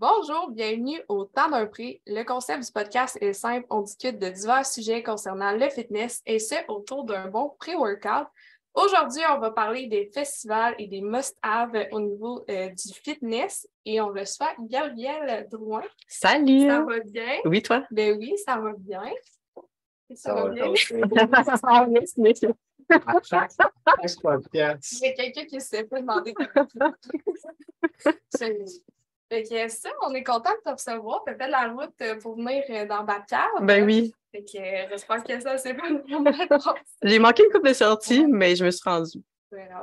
Bonjour, bienvenue au Temps d'un prix. Le concept du podcast est simple, on discute de divers sujets concernant le fitness et ce, autour d'un bon pré-workout. Aujourd'hui, on va parler des festivals et des must-have au niveau du fitness et on reçoit Gabrielle Drouin. Salut! Ça va bien? Oui, toi? Ben oui, ça va bien. Ça va bien? À chaque podcast. Il y a quelqu'un qui s'est fait demander. Fait que ça, on est content de te recevoir. Tu as fait la route pour venir dans Batcave. Ben oui. Fait que j'espère que ça, c'est pas vraiment J'ai manqué une couple de sorties, mais je me suis rendue.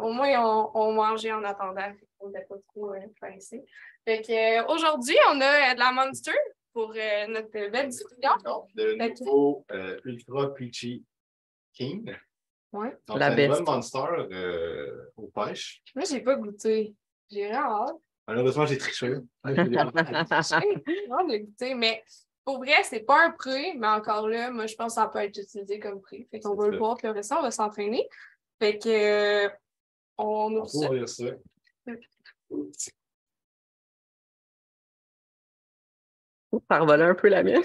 Au moins, on mangeait en attendant. On n'était pas trop pressés. Fait que aujourd'hui, on a de la Monster pour notre belle discussion. Donc, le nouveau Ultra Peachy King. Ouais. Donc, La c'est best. une bonne Monster aux pêches. Moi, j'ai pas goûté. J'ai vraiment hâte. Malheureusement, j'ai triché. Non, j'ai goûté, mais pour vrai, c'est pas un prix, mais encore là, moi, je pense que ça peut être utilisé comme prix. Fait qu'on va le voir, puis après ça, on va s'entraîner. Fait que, on ouvre ça. Ouvrir ça. Ça revolait un peu la mienne.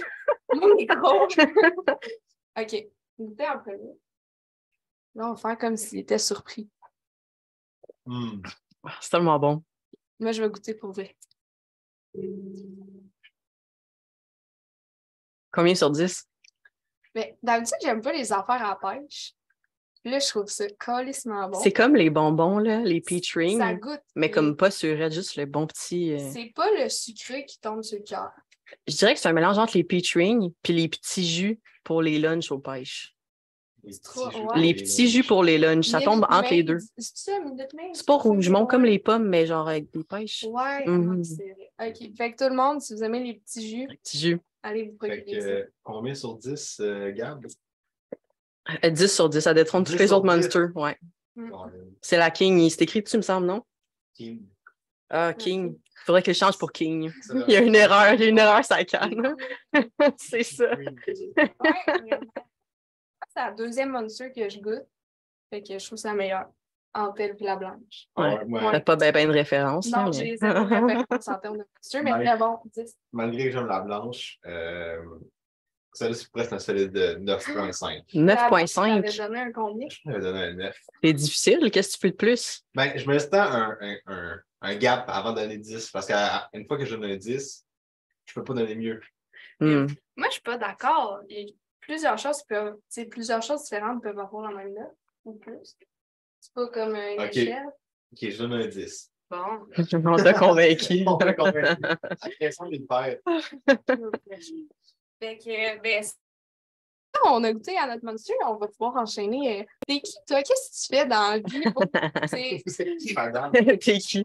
Mon micro. OK. Goûtez en premier. Là, on va faire comme s'il était surpris. C'est tellement bon. Moi, je vais goûter pour vrai. Combien sur 10? Mais d'habitude, j'aime pas les affaires à pêche. Là, je trouve ça calissement bon. C'est comme les bonbons, là, les peach Ça rings, goûte. mais comme pas surette, juste le bon petit... C'est pas le sucré qui tombe sur le cœur. Je dirais que c'est un mélange entre les peach rings puis les petits jus pour les lunchs aux pêches. Les petits jus pour les lunchs, ça tombe entre les deux. C'est ça, Minute Maid? C'est pas rougemont comme les pommes, mais genre avec des pêches. Ouais, c'est vrai. OK. Fait que tout le monde, si vous aimez les petits jus, Petits jus. allez vous Fait procurer ça. que, combien sur 10, Gab? 10 sur 10, ça détrône toutes 10 les sur autres 10. Monsters. Ouais. Bon, C'est la King. C'est écrit dessus, me semble, non? King. Ah, King. Il faudrait que je change pour King. Ça Il y a une erreur, ça canne. C'est ça. Oui. Ouais, vraiment. C'est la deuxième Monster que je goûte. Fait que je trouve ça meilleur. En telle que la blanche. Ouais. Ouais. T'as pas bien de référence. Non, là, j'ai mais... zéro référence en termes de Monster, mais Ouais. très bon. 10. Malgré que j'aime la blanche, celle-là, c'est presque un solide de 9.5. 9.5. J'avais donné un combien? Je vais donner un 9. C'est difficile. Qu'est-ce que tu peux de plus? Ben, je me laisse un gap avant de donner 10 parce qu'une fois que je donne un 10, je peux pas donner mieux. Hmm. Moi, je suis pas d'accord. Il y a plusieurs choses différentes peuvent avoir la même note ou plus. C'est pas comme une Ok. échelle. Ok, je donne un 10. Bon. On t'a convaincu. On peut convaincre. Attention, les pères. Fait que, ben, on a goûté à notre Monster, on va pouvoir enchaîner. T'es qui, toi? Qu'est-ce que tu fais dans la vie? C'est qui, madame? T'es qui?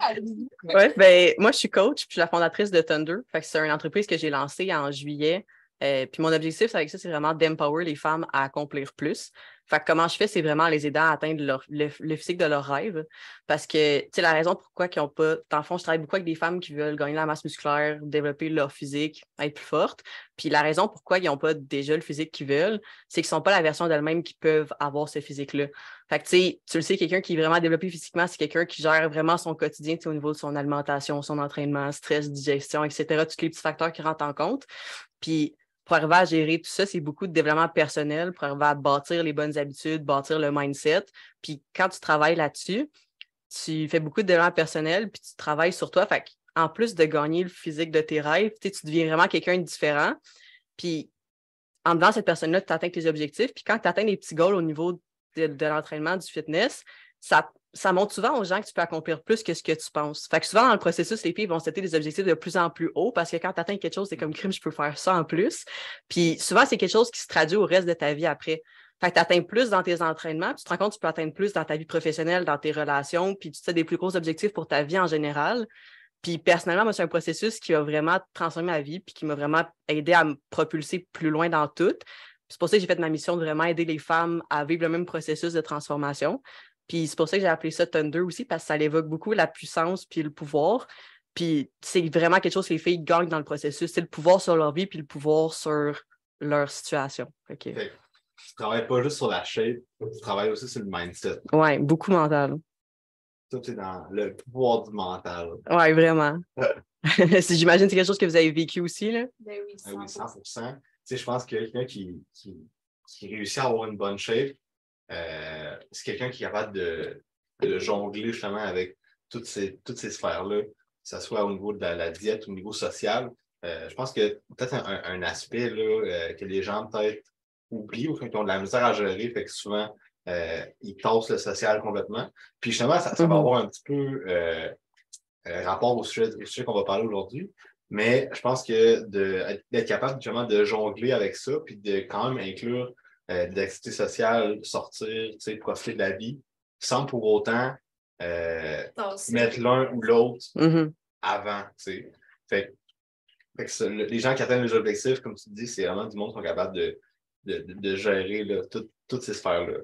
Ouais, ben, moi, je suis coach puis je suis la fondatrice de Thunder. Fait que c'est une entreprise que j'ai lancée en juillet. Puis mon objectif avec ça, c'est vraiment d'empower les femmes à accomplir plus. Fait que comment je fais, c'est vraiment les aider à atteindre le physique de leurs rêves. Parce que, tu sais, la raison pourquoi ils n'ont pas... Dans le fond, je travaille beaucoup avec des femmes qui veulent gagner la masse musculaire, développer leur physique, être plus fortes. Puis la raison pourquoi ils n'ont pas déjà le physique qu'ils veulent, c'est qu'ils ne sont pas la version d'elles-mêmes qui peuvent avoir ce physique-là. Fait que, tu sais, tu le sais, quelqu'un qui est vraiment développé physiquement, c'est quelqu'un qui gère vraiment son quotidien, tu sais, au niveau de son alimentation, son entraînement, stress, digestion, etc., tous les petits facteurs qui rentrent en compte. Puis, pour arriver à gérer tout ça, c'est beaucoup de développement personnel pour arriver à bâtir les bonnes habitudes, bâtir le mindset. Puis quand tu travailles là-dessus, tu fais beaucoup de développement personnel, puis tu travailles sur toi. Fait en plus de gagner le physique de tes rêves, tu deviens vraiment quelqu'un de différent. Puis en devenant cette personne-là, tu atteins tes objectifs. Puis quand tu atteins des petits goals au niveau de l'entraînement, du fitness, ça montre souvent aux gens que tu peux accomplir plus que ce que tu penses. Fait que souvent, dans le processus, les filles vont setter des objectifs de plus en plus hauts parce que quand tu atteins quelque chose, c'est comme crime, je peux faire ça en plus. Puis souvent, c'est quelque chose qui se traduit au reste de ta vie après. Fait que tu atteins plus dans tes entraînements, puis tu te rends compte que tu peux atteindre plus dans ta vie professionnelle, dans tes relations, puis tu te fais des plus gros objectifs pour ta vie en général. Puis personnellement, moi, c'est un processus qui a vraiment transformé ma vie, puis qui m'a vraiment aidé à me propulser plus loin dans tout. C'est pour ça que j'ai fait ma mission de vraiment aider les femmes à vivre le même processus de transformation. Puis c'est pour ça que j'ai appelé ça Thunder aussi, parce que ça évoque beaucoup la puissance puis le pouvoir. Puis c'est vraiment quelque chose que les filles gagnent dans le processus. C'est le pouvoir sur leur vie puis le pouvoir sur leur situation. Okay. Fait que tu travailles pas juste sur la shape, tu travailles aussi sur le mindset. Ouais, beaucoup mental. Ça, c'est dans le pouvoir du mental. Ouais, vraiment. J'imagine que c'est quelque chose que vous avez vécu aussi, là. Ben oui, 100%. Oui, 100%. Tu sais, je pense que quelqu'un qui réussit à avoir une bonne shape, c'est quelqu'un qui est capable de jongler justement avec toutes ces sphères-là, que ce soit au niveau de la diète, au niveau social. Je pense que peut-être un aspect là, que les gens peut-être oublient ou qu'ils ont de la misère à gérer, fait que souvent, ils tassent le social complètement. Puis justement, ça va avoir un petit peu rapport au sujet qu'on va parler aujourd'hui. Mais je pense que d'être capable justement de jongler avec ça, puis de quand même inclure de l'activité sociale, sortir, profiter de la vie, sans pour autant mettre l'un ou l'autre avant. T'sais. Fait que les gens qui atteignent les objectifs, comme tu dis, c'est vraiment du monde qui sont capables de gérer là, toutes ces sphères-là.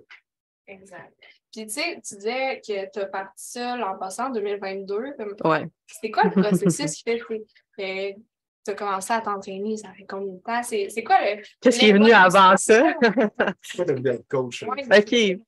Exact. Puis, tu sais, tu disais que tu as parti ça l'an passé, en 2022. Ouais. C'était quoi le processus qui fait que tu as commencé à t'entraîner? Ça fait combien de temps? C'est quoi le... Qu'est-ce qui est venu avant ça? Toi, tu bien coach. Ouais, OK.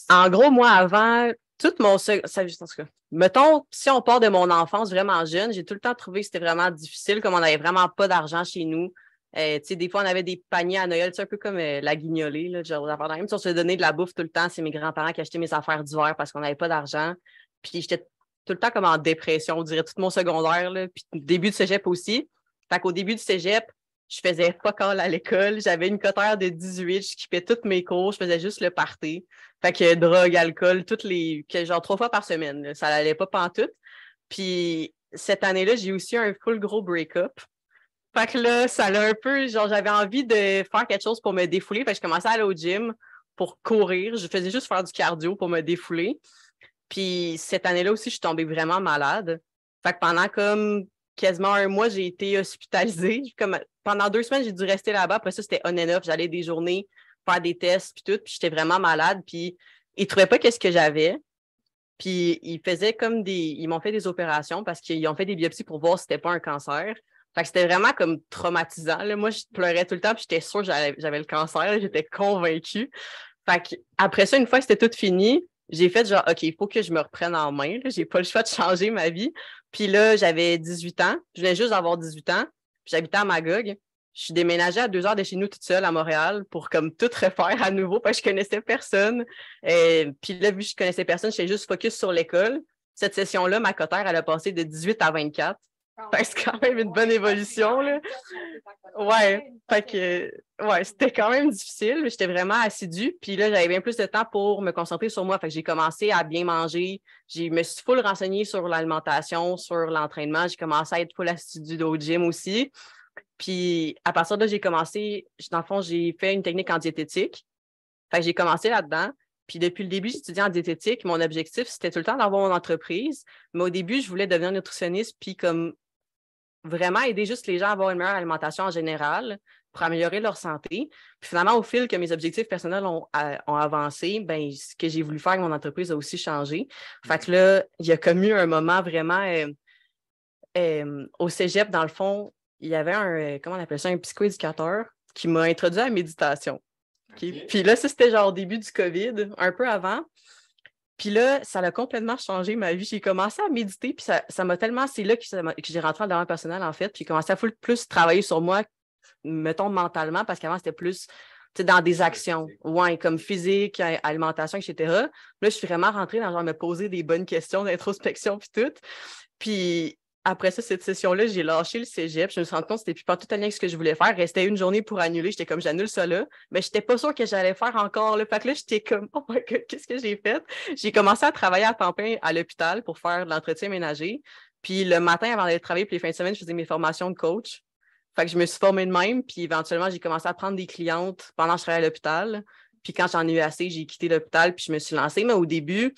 En gros, moi, avant, tout mon... Ça, en tout cas, mettons, si on part de mon enfance vraiment jeune, j'ai tout le temps trouvé que c'était vraiment difficile, comme on n'avait vraiment pas d'argent chez nous. Des fois, on avait des paniers à Noël, un peu comme la guignolée, là, genre même si on se donnait de la bouffe tout le temps, c'est mes grands-parents qui achetaient mes affaires d'hiver parce qu'on n'avait pas d'argent. Puis j'étais tout le temps comme en dépression, on dirait tout mon secondaire, là, puis début de cégep aussi. Fait qu'au début du cégep, je faisais fuck all à l'école. J'avais une cotère de 18, je skippais tous mes cours, je faisais juste le party. Fait que drogue, alcool, genre 3 fois par semaine. Là, ça n'allait pas pantoute. Puis cette année-là, j'ai aussi un full gros break-up. Fait que là, ça l'a un peu, genre, j'avais envie de faire quelque chose pour me défouler. Fait que je commençais à aller au gym pour courir. Je faisais juste faire du cardio pour me défouler. Puis cette année-là aussi, je suis tombée vraiment malade. Fait que pendant comme quasiment un mois, j'ai été hospitalisée. Pendant 2 semaines, j'ai dû rester là-bas. Après ça, c'était on and off. J'allais des journées faire des tests, puis tout. Puis j'étais vraiment malade. Puis ils ne trouvaient pas qu'est-ce que j'avais. Puis ils faisaient comme ils m'ont fait des opérations parce qu'ils ont fait des biopsies pour voir si c'était pas un cancer. Fait que c'était vraiment comme traumatisant. Là. Moi, je pleurais tout le temps, puis j'étais sûre que j'avais le cancer. Là. J'étais convaincue. Fait que après ça, une fois que c'était tout fini, j'ai fait genre, OK, il faut que je me reprenne en main. Là. J'ai pas le choix de changer ma vie. Puis là, j'avais 18 ans. Je venais juste d'avoir 18 ans. Puis j'habitais à Magog. Je suis déménagée à 2 heures de chez nous toute seule à Montréal pour comme tout refaire à nouveau parce que je connaissais personne. Puis là, vu que je connaissais personne, j'étais juste focus sur l'école. Cette session-là, ma cotère, elle a passé de 18 à 24. Fait que c'est quand même une bonne évolution, là. Ouais. Fait que, ouais, c'était quand même difficile. J'étais vraiment assidue. Puis là, j'avais bien plus de temps pour me concentrer sur moi. Fait que j'ai commencé à bien manger. Je me suis full renseignée sur l'alimentation, sur l'entraînement. J'ai commencé à être full assidue au gym aussi. Puis à partir de là, j'ai commencé, dans le fond, j'ai fait une technique en diététique. Fait que j'ai commencé là-dedans. Puis depuis le début, j'étudiais en diététique. Mon objectif, c'était tout le temps d'avoir mon entreprise. Mais au début, je voulais devenir nutritionniste puis comme vraiment aider juste les gens à avoir une meilleure alimentation en général pour améliorer leur santé. Puis finalement, au fil que mes objectifs personnels ont avancé, ben ce que j'ai voulu faire avec mon entreprise a aussi changé. Fait que là, il y a comme eu un moment vraiment au cégep, dans le fond, il y avait comment on appelle ça, un psychoéducateur qui m'a introduit à la méditation. Okay. Puis là, ça, c'était genre au début du COVID, un peu avant. Puis là, ça a complètement changé ma vie. J'ai commencé à méditer, puis ça m'a tellement... C'est là que j'ai rentré dans le développement personnel, en fait. Puis j'ai commencé à plus travailler sur moi, mettons, mentalement, parce qu'avant, c'était plus dans des actions, ouais, comme physique, alimentation, etc. Là, je suis vraiment rentrée dans genre me poser des bonnes questions d'introspection, puis tout. Puis après ça, cette session-là, j'ai lâché le cégep. Je me suis rendu compte que c'était plus pas tout à lien avec ce que je voulais faire. Il restait une journée pour annuler. J'étais comme, j'annule ça là. Mais je n'étais pas sûre que j'allais faire encore. Là. Fait que là, j'étais comme, oh my God, qu'est-ce que j'ai fait? J'ai commencé à travailler à temps plein à l'hôpital pour faire de l'entretien ménager. Puis le matin, avant d'aller travailler, puis les fins de semaine, je faisais mes formations de coach. Fait que je me suis formée de même. Puis éventuellement, j'ai commencé à prendre des clientes pendant que je travaillais à l'hôpital. Puis quand j'en ai eu assez, j'ai quitté l'hôpital puis je me suis lancée. Mais au début,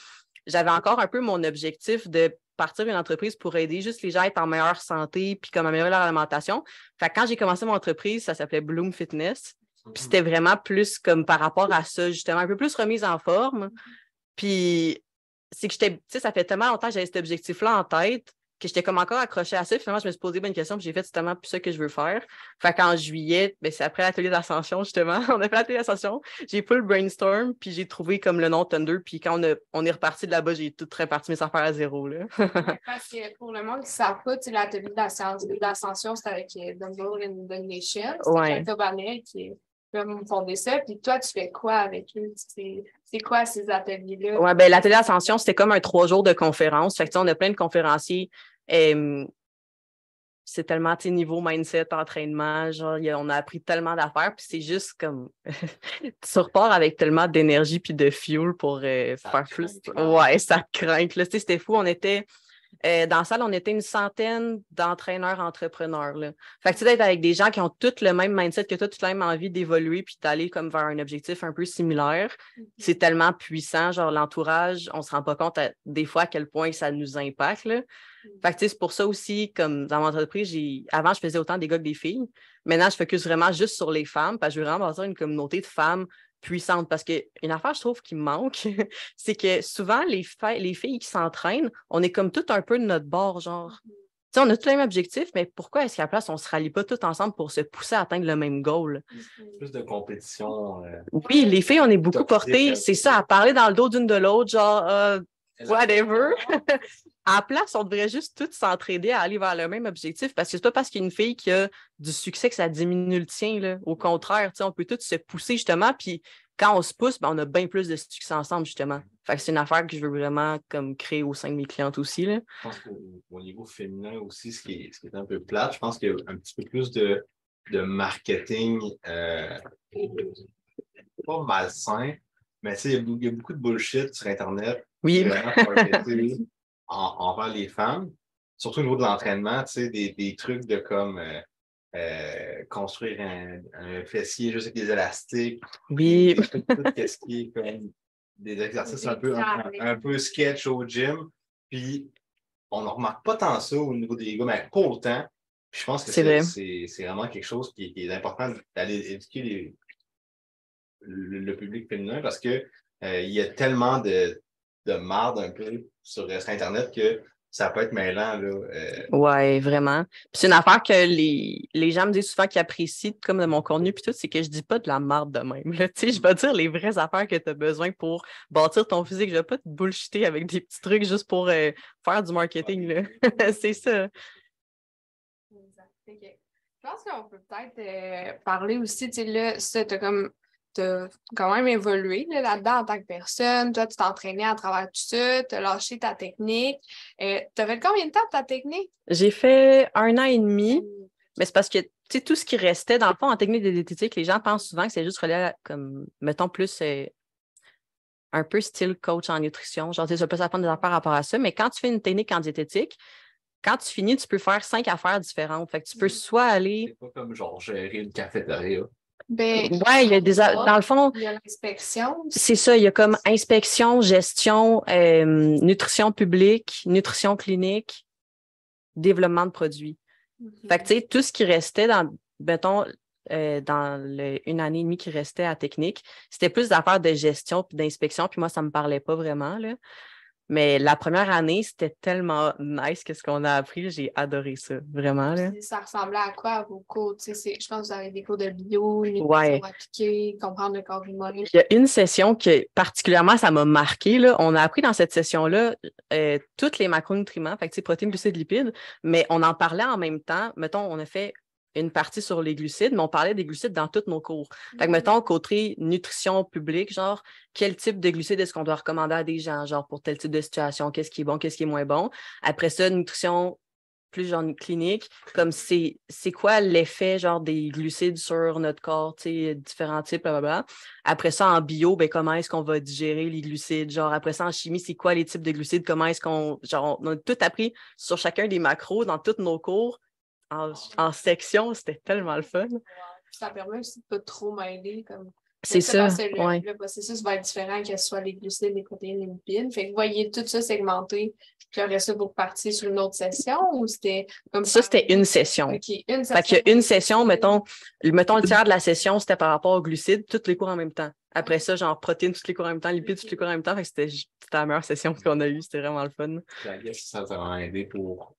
j'avais encore un peu mon objectif de partir une entreprise pour aider juste les gens à être en meilleure santé puis comme améliorer leur alimentation. Fait que quand j'ai commencé mon entreprise, ça s'appelait Bloom Fitness. Puis c'était vraiment plus comme par rapport à ça, justement, un peu plus remise en forme. Puis c'est que ça fait tellement longtemps que j'avais cet objectif-là en tête que j'étais comme encore accrochée à ça. Finalement, je me suis posé une question, puis j'ai fait, c'est tellement plus ça que je veux faire. Fait qu'en juillet, ben, c'est après l'atelier d'ascension, justement. On a fait l'atelier d'ascension. J'ai full brainstorm, puis j'ai trouvé comme le nom Thunder. Puis quand on est reparti de là-bas, j'ai tout réparti mes affaires à zéro, là. Ouais, parce que pour le monde qui ne savent pas, l'atelier d'ascension, c'est avec Dumble and the Nation. C'est Jacob Barnet qui a fondé ça. Puis toi, tu fais quoi avec eux? C'est quoi ces ateliers-là? Ouais, ben l'atelier d'ascension, c'était comme un 3 jours de conférence. Fait que on a plein de conférenciers. C'est tellement, niveau mindset, entraînement, genre, on a appris tellement d'affaires, puis c'est juste comme, tu repars avec tellement d'énergie puis de fuel pour faire plus. Ouais, ça craint. Là, c'était fou. On était, dans la salle, on était une centaine d'entraîneurs entrepreneurs. Là. Fait que d'être avec des gens qui ont tous le même mindset que toi, toute la même envie d'évoluer puis d'aller comme vers un objectif un peu similaire, c'est tellement puissant. Genre, l'entourage, on se rend pas compte des fois à quel point ça nous impacte. Là. Fait que c'est pour ça aussi, comme dans mon entreprise, avant, je faisais autant des gars que des filles. Maintenant, je focus vraiment juste sur les femmes parce que je veux vraiment bâtir une communauté de femmes puissantes. Parce qu'une affaire, je trouve, qui me manque, c'est que souvent, les filles qui s'entraînent, on est comme tout un peu de notre bord, genre. T'sais, on a tous les mêmes objectifs, mais pourquoi est-ce qu'à la place, on ne se rallie pas tous ensemble pour se pousser à atteindre le même goal? Plus de compétition. Oui, les filles, on est beaucoup portées, c'est ça, à parler dans le dos d'une de l'autre, genre, whatever. À la place, on devrait juste toutes s'entraider à aller vers le même objectif parce que c'est pas parce qu'il y a une fille qui a du succès que ça diminue le tien. Là. Au contraire, on peut tous se pousser justement. Puis quand on se pousse, ben, on a bien plus de succès ensemble, justement. Fait que c'est une affaire que je veux vraiment comme créer au sein de mes clientes aussi. Là. Je pense qu'au niveau féminin aussi, ce qui est un peu plate, je pense qu'il y a un petit peu plus de marketing pas malsain, mais il y a beaucoup de bullshit sur Internet. Oui. Envers les femmes, surtout au niveau de l'entraînement, des trucs de comme construire un fessier juste avec des élastiques. Oui. Tout ce qui est comme des exercices un peu sketch au gym. Puis on ne remarque pas tant ça au niveau des gars, mais pas autant. Puis je pense que c'est vraiment quelque chose qui est important d'aller éduquer le public féminin parce que il y a tellement de marde un peu sur Internet que ça peut être mêlant. Oui, vraiment. Puis c'est une affaire que les gens me disent souvent qu'ils apprécient comme de mon contenu, puis tout, c'est que je dis pas de la marde de même. Je vais dire les vraies affaires que tu as besoin pour bâtir ton physique. Je vais pas te bullshiter avec des petits trucs juste pour faire du marketing. Là. C'est ça. Exact. Okay. Je pense qu'on peut peut-être parler aussi, là, ça, t'as quand même évolué là-dedans en tant que personne. Toi, tu t'es entraîné à travers tout ça, tu as lâché ta technique. T'as fait combien de temps ta technique? J'ai fait 1 an et demi, mais c'est parce que tout ce qui restait, dans le fond, en technique de diététique, les gens pensent souvent que c'est juste relié comme, mettons, plus un peu style coach en nutrition. Genre, tu peux apprendre des affaires par rapport à ça, mais quand tu fais une technique en diététique, quand tu finis, tu peux faire 5 affaires différentes. Fait que tu peux soit aller... C'est pas comme genre gérer une cafétéria. Ben, ouais, il y a dans le fond, il y a l'inspection. C'est ça, il y a comme inspection, gestion, nutrition publique, nutrition clinique, développement de produits. Fait que tu sais, tout ce qui restait dans, mettons, dans 1 année et demie qui restait à technique, c'était plus d'affaires de gestion puis d'inspection, puis moi, ça me parlait pas vraiment, là. Mais la première année, c'était tellement nice qu'est-ce qu'on a appris. J'ai adoré ça, vraiment. Là. Ça ressemblait à quoi à vos cours? Je pense que vous avez des cours de bio, une nutrition appliquée, comprendre le corps humain. Il y a une session que particulièrement, ça m'a marqué. Là. On a appris dans cette session-là tous les macronutriments, fait que protéines, glucides, lipides, mais on en parlait en même temps. Mettons, on a fait une partie sur les glucides, mais on parlait des glucides dans tous nos cours. Fait que, mettons, côté nutrition publique, genre, quel type de glucides est-ce qu'on doit recommander à des gens, genre, pour tel type de situation, qu'est-ce qui est bon, qu'est-ce qui est moins bon. Après ça, nutrition plus genre clinique, comme c'est quoi l'effet, genre, des glucides sur notre corps, tu sais, différents types, blablabla. Après ça, en bio, ben, comment est-ce qu'on va digérer les glucides? Genre, après ça, en chimie, c'est quoi les types de glucides? Comment est-ce qu'on... Genre, on a tout appris sur chacun des macros dans tous nos cours. En section, c'était tellement le fun. Ça permet aussi de ne pas trop mêler. C'est ça. Parce que le processus va être différent, que ce soit les glucides, les protéines, les lipides. Fait que vous voyez tout ça segmenté. Puis le reste, vous repartiez sur une autre session ou c'était comme ça? C'était une session. Okay, une session. Fait qu'il y a une session, mettons le tiers de la session, c'était par rapport aux glucides, tous les cours en même temps. Après ça, genre protéines tous les cours en même temps, lipides tous les cours en même temps. Fait que c'était la meilleure session qu'on a eue. C'était vraiment le fun. I guess ça t'a vraiment aidé pour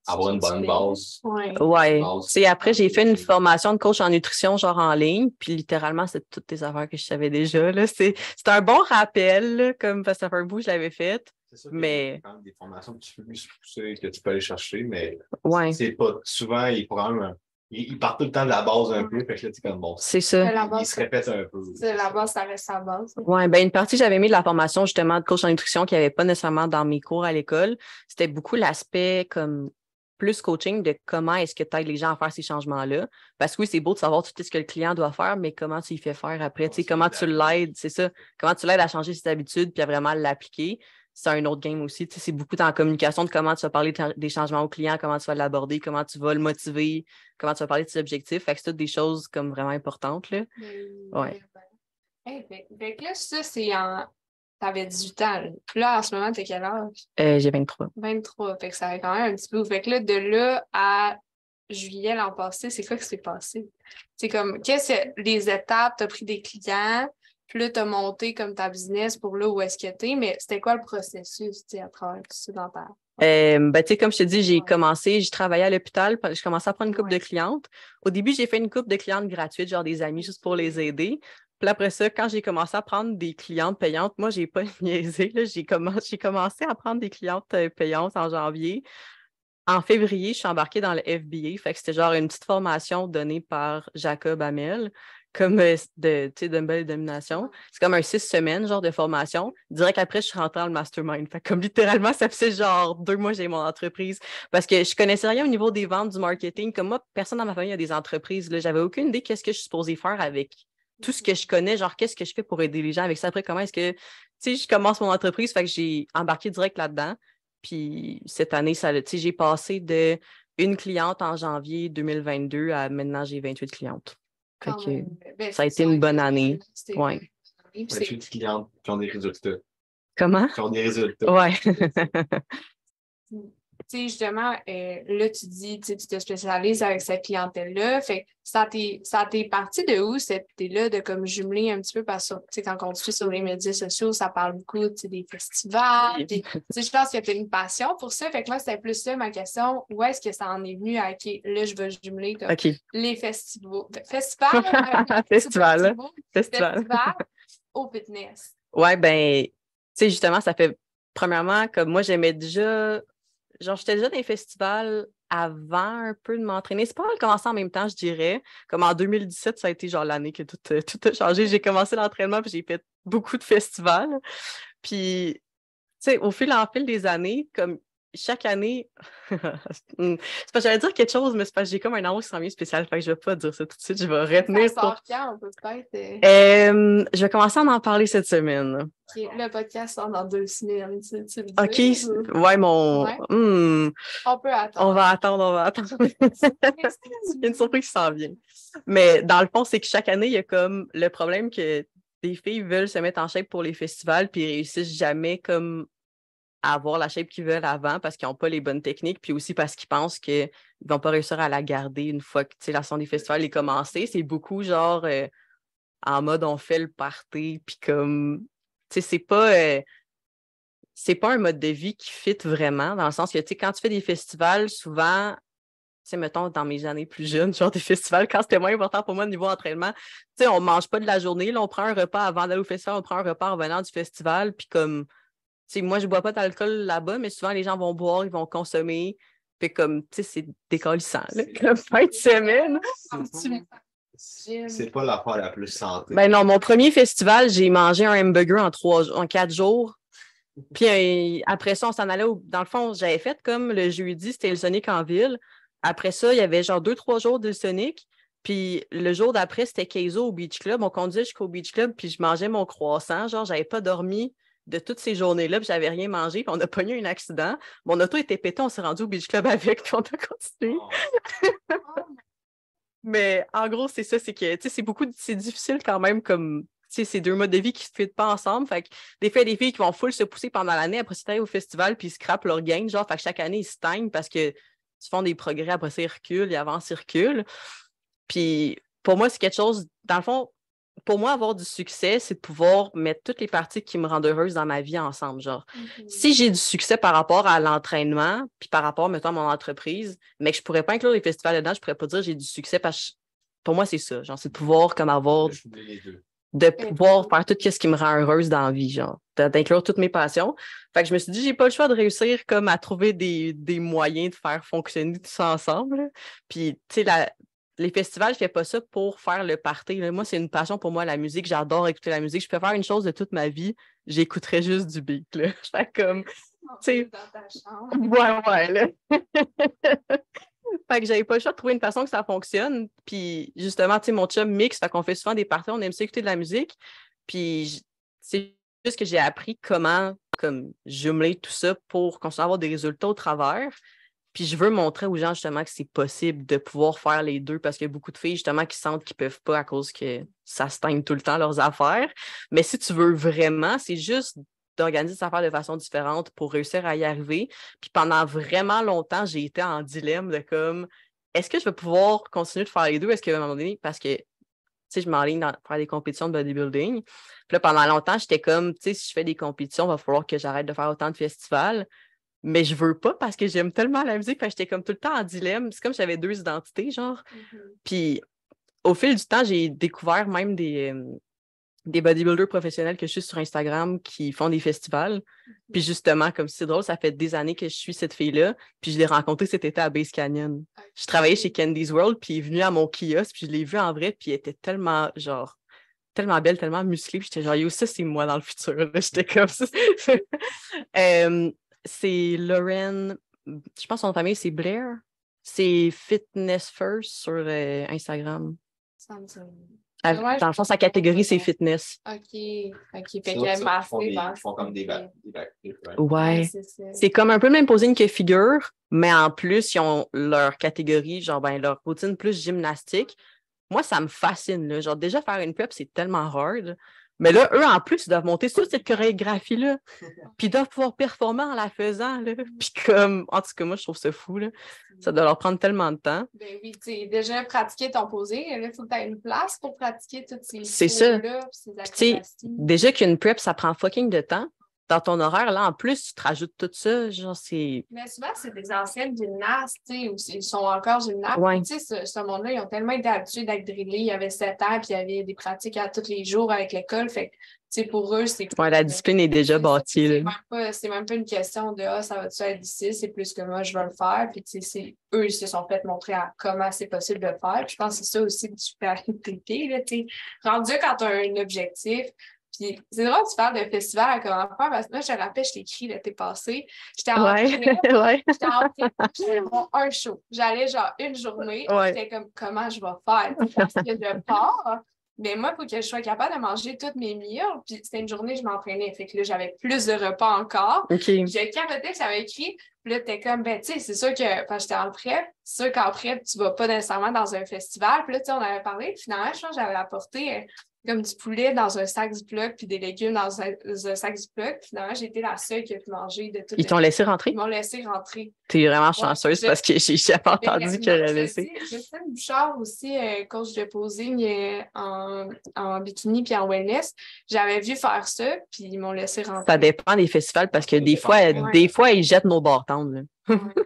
avoir une bonne base. Ouais. Après, j'ai fait une formation de coach en nutrition, genre en ligne. Puis littéralement, c'est toutes les affaires que je savais déjà. Là. C'était un bon rappel, là, comme parce que ça fait un bout que je l'avais fait. C'est ça, mais... il y a quand même des formations que tu peux plus pousser, que tu peux aller chercher, mais ouais. c'est pas souvent, ils partent tout le temps de la base un peu, fait que là, tu comme bon. C'est ça. Ils se répètent un peu. C'est la base, ça reste la base. Oui, ben une partie, j'avais mis de la formation justement de coach en nutrition qui n'y avait pas nécessairement dans mes cours à l'école. C'était beaucoup l'aspect comme plus coaching de comment est-ce que tu aides les gens à faire ces changements-là. Parce que oui, c'est beau de savoir tout ce que le client doit faire, mais comment tu y fais faire après, tu sais, comment tu l'aides, c'est ça, comment tu l'aides à changer ses habitudes puis à vraiment l'appliquer. C'est un autre game aussi. Tu sais, c'est beaucoup dans la communication de comment tu vas parler des changements au client, comment tu vas l'aborder, comment tu vas le motiver, comment tu vas parler de tes objectifs. Fait que c'est toutes des choses comme vraiment importantes, là. Ouais. Fait que là, ça, c'est en... T'avais 18 ans. Là, en ce moment, t'as quel âge? J'ai 23. 23. Fait que ça avait quand même un petit peu. Fait que là, de là à juillet l'an passé, c'est quoi qui s'est passé? C'est comme, qu'est-ce que les étapes, t'as pris des clients, puis là, t'as monté comme ta business pour là où est-ce que t'es, mais c'était quoi le processus, tu sais, à travers tout ça dans ta... Ben, tu sais, comme je te dis, j'ai travaillé à l'hôpital, j'ai commencé à prendre une couple de clientes. Au début, j'ai fait une couple de clientes gratuites, genre des amis, juste pour les aider. Puis après ça, quand j'ai commencé à prendre des clientes payantes, moi, j'ai pas niaisé, là, j'ai commencé à prendre des clientes payantes en janvier. En février, je suis embarquée dans le FBA, fait que c'était genre une petite formation donnée par Jacob Hamel, comme Dumbbell et Domination. C'est comme un 6 semaines, genre de formation. Direct après, je suis rentrée dans le mastermind. Fait que comme littéralement, ça faisait genre 2 mois que j'ai mon entreprise. Parce que je connaissais rien au niveau des ventes, du marketing. Comme moi, personne dans ma famille a des entreprises. Là. J'avais aucune idée qu'est-ce que je suis supposée faire avec tout ce que je connais. Genre, qu'est-ce que je fais pour aider les gens avec ça? Après, comment est-ce que, tu sais, je commence mon entreprise? Fait que j'ai embarqué direct là-dedans. Puis cette année, j'ai passé de une cliente en janvier 2022 à maintenant, j'ai 28 clientes. Fait que ça a été une bonne année. Ouais. 28 clientes qui ont des résultats. Comment? Qui ont des résultats. Ouais. Tu sais, justement, là, tu dis, tu te spécialises avec cette clientèle-là. Fait que ça t'est parti de où, cette idée-là, de comme jumeler un petit peu, parce que, tu sais, quand on te suit sur les médias sociaux, ça parle beaucoup, tu sais, des festivals. Tu sais, je pense que tu as une passion pour ça. Fait que moi, c'était plus ça ma question. Où est-ce que ça en est venu à, OK, là, je vais jumeler comme les festivals. Festival au fitness. Ouais, ben, tu sais, justement, ça fait, premièrement, comme moi, j'aimais déjà... Genre, j'étais déjà dans les festivals avant un peu de m'entraîner. C'est pas mal commencé en même temps, je dirais. Comme en 2017, ça a été genre l'année que tout a changé. J'ai commencé l'entraînement puis j'ai fait beaucoup de festivals. Puis, tu sais, au fil des années, comme chaque année... c'est parce que j'allais dire quelque chose, mais c'est parce que j'ai comme un amour qui s'en vient spécial. Fait que je vais pas dire ça tout de suite. Je vais retenir. Ça sort quand, on peut peut-être... je vais commencer à en parler cette semaine. Okay, le podcast sort dans 2 semaines, tu le dis, OK, ouais, mon... Ouais. On peut attendre. On va attendre. Il y a une surprise qui s'en vient. Mais dans le fond, c'est que chaque année, il y a comme le problème que des filles veulent se mettre en shape pour les festivals puis ils réussissent jamais comme à avoir la shape qu'ils veulent avant parce qu'ils n'ont pas les bonnes techniques puis aussi parce qu'ils pensent qu'ils ne vont pas réussir à la garder une fois que la saison des festivals est commencée. C'est beaucoup genre en mode on fait le party puis comme... Tu sais, c'est pas un mode de vie qui fit vraiment, dans le sens que, tu sais, quand tu fais des festivals, souvent, tu sais, mettons, dans mes années plus jeunes, genre des festivals, quand c'était moins important pour moi au niveau entraînement, tu sais, on mange pas de la journée, là, on prend un repas avant d'aller au festival, on prend un repas en revenant du festival, puis comme, tu sais, moi, je bois pas d'alcool là-bas, mais souvent, les gens vont boire, ils vont consommer, puis comme, tu sais, c'est décalissant, là, comme fin de semaine. C'est pas l'affaire la plus santé. Ben non, mon premier festival, j'ai mangé un hamburger en 4 jours. Puis après ça, on s'en allait dans le fond, j'avais fait comme le jeudi, c'était le Sonic en ville. Après ça, il y avait genre 2-3 jours de Sonic. Puis le jour d'après, c'était Keizo au Beach Club. On conduisait jusqu'au Beach Club, puis je mangeais mon croissant. Genre, j'avais pas dormi de toutes ces journées-là, puis j'avais rien mangé. Puis on a pogné un accident. Mon auto était pété, on s'est rendu au Beach Club avec, puis on a continué. Mais en gros, c'est ça, c'est que, tu sais, c'est difficile quand même comme, tu sais, c'est 2 modes de vie qui se fitent pas ensemble. Fait que des fois, il y a des filles qui vont full se pousser pendant l'année, après ça, au festival, puis ils scrapent leur gain, genre, fait que chaque année, ils se teignent parce que ils font des progrès, après ça, ils reculent, ils avancent, ils reculent. Puis pour moi, c'est quelque chose, dans le fond, pour moi, avoir du succès, c'est de pouvoir mettre toutes les parties qui me rendent heureuse dans ma vie ensemble. Genre, si j'ai du succès par rapport à l'entraînement, puis par rapport, mettons, à mon entreprise, mais que je pourrais pas inclure les festivals dedans, je pourrais pas dire j'ai du succès parce que pour moi, c'est ça. Genre, c'est de pouvoir comme avoir de pouvoir faire tout ce qui me rend heureuse dans la vie, genre, d'inclure toutes mes passions. Fait que je me suis dit, j'ai pas le choix de réussir comme à trouver des moyens de faire fonctionner tout ça ensemble, là. Puis, tu sais, les festivals, je fais pas ça pour faire le party, là. Moi, c'est une passion pour moi, la musique. J'adore écouter la musique. Je peux faire une chose de toute ma vie, j'écouterais juste du beat, là. Je fais comme, tu sais... Dans ta chambre. Ouais, là. Fait que j'avais pas le choix de trouver une façon que ça fonctionne. Puis justement, tu sais, mon chum mix, fait qu'on fait souvent des parties, on aime ça écouter de la musique. Puis c'est juste que j'ai appris comment comme jumeler tout ça pour continuer à avoir des résultats au travers. Puis je veux montrer aux gens justement que c'est possible de pouvoir faire les deux parce qu'il y a beaucoup de filles justement qui sentent qu'ils peuvent pas à cause que ça se teigne tout le temps leurs affaires. Mais si tu veux vraiment, c'est juste d'organiser ces affaires de façon différente pour réussir à y arriver. Puis pendant vraiment longtemps, j'ai été en dilemme de comme, est-ce que je vais pouvoir continuer de faire les deux? Est-ce qu'à un moment donné, parce que, tu sais, je m'enligne dans faire des compétitions de bodybuilding. Puis là, pendant longtemps, j'étais comme, tu sais, si je fais des compétitions, il va falloir que j'arrête de faire autant de festivals. Mais je veux pas parce que j'aime tellement la musique. Fait que j'étais comme tout le temps en dilemme. C'est comme si j'avais deux identités, genre. Puis au fil du temps, j'ai découvert même des bodybuilders professionnels que je suis sur Instagram qui font des festivals. Puis justement, comme c'est drôle, ça fait des années que je suis cette fille-là. Puis je l'ai rencontrée cet été à Base Canyon. Je travaillais chez Candy's World, puis il est venu à mon kiosque, puis je l'ai vu en vrai, puis elle était tellement, genre, tellement belle, tellement musclée. Puis j'étais genre, yo, ça, c'est moi dans le futur. Là. J'étais comme ça. C'est Lauren, je pense que son famille, c'est Blair. C'est Fitness First sur Instagram. Ça me dit... Dans le fond, sa catégorie, c'est fitness. OK. Fait qu'elle m'a fait. Ils font comme des backflips, right? Ouais. C'est comme un peu le même posing que figure, mais en plus, ils ont leur catégorie, genre, ben, leur routine plus gymnastique. Moi, ça me fascine, là. Genre, déjà, faire une prep, c'est tellement hard. Mais là, eux, en plus, ils doivent monter sur cette chorégraphie-là. Puis ils doivent pouvoir performer en la faisant, là. Puis comme, en tout cas, moi, je trouve ça fou, là. Ça doit leur prendre tellement de temps. Ben oui, tu sais, déjà pratiquer ton posé, il faut que tu aies une place pour pratiquer toutes ces c'est ça. là, ces acrobaties. Déjà qu'une prep, ça prend fucking de temps. Dans ton horaire, là, en plus, tu te rajoutes tout ça, genre, c'est... Mais souvent, c'est des anciennes gymnastes, tu sais, ou ils sont encore gymnastes. Ouais. Tu sais, ce monde-là, ils ont tellement été habitués d'être drillés. Il y avait 7 ans, puis il y avait des pratiques à tous les jours avec l'école. Fait que, tu sais, pour eux, c'est... Ouais, la discipline est déjà bâtie, là. C'est même pas une question de « Ah, ça va-tu être difficile? » C'est plus que moi, je veux le faire. Puis, tu sais, eux, ils se sont fait montrer à comment c'est possible de le faire. Puis, je pense que c'est ça aussi que tu peux appliquer, là, tu sais. Rendu quand tu as un objectif. Puis c'est drôle de faire de festival à comment faire parce que moi, je te rappelle, je t'ai écrit l'été passé. J'étais en ouais. J'étais en j'avais un show. J'allais genre une journée. Ouais. J'étais comme comment je vais faire? Parce que je pars. Mais moi, il faut que je sois capable de manger toutes mes meals. Puis c'était une journée, je m'entraînais. Fait que là, j'avais plus de repas encore. Okay. J'ai capoté que j'avais écrit. Puis là, t'es comme, ben, tu sais, c'est sûr que quand j'étais en prep, c'est sûr qu'en prep, tu vas pas nécessairement dans un festival. Puis là, tu sais, on avait parlé. Puis finalement, je pense que j'avais apporté comme du poulet dans un sac Ziploc puis des légumes dans un sac Ziploc. Finalement, j'ai été la seule qui a pu manger de tout. Ils t'ont laissé rentrer? Ils m'ont laissé rentrer. T'es vraiment chanceuse parce que j'ai jamais entendu qu'elle a laissé. Christine Bouchard aussi, coach de posing en bikini puis en wellness. J'avais vu faire ça, puis ils m'ont laissé rentrer. Ça dépend des festivals parce que des fois, ils jettent nos bartendes.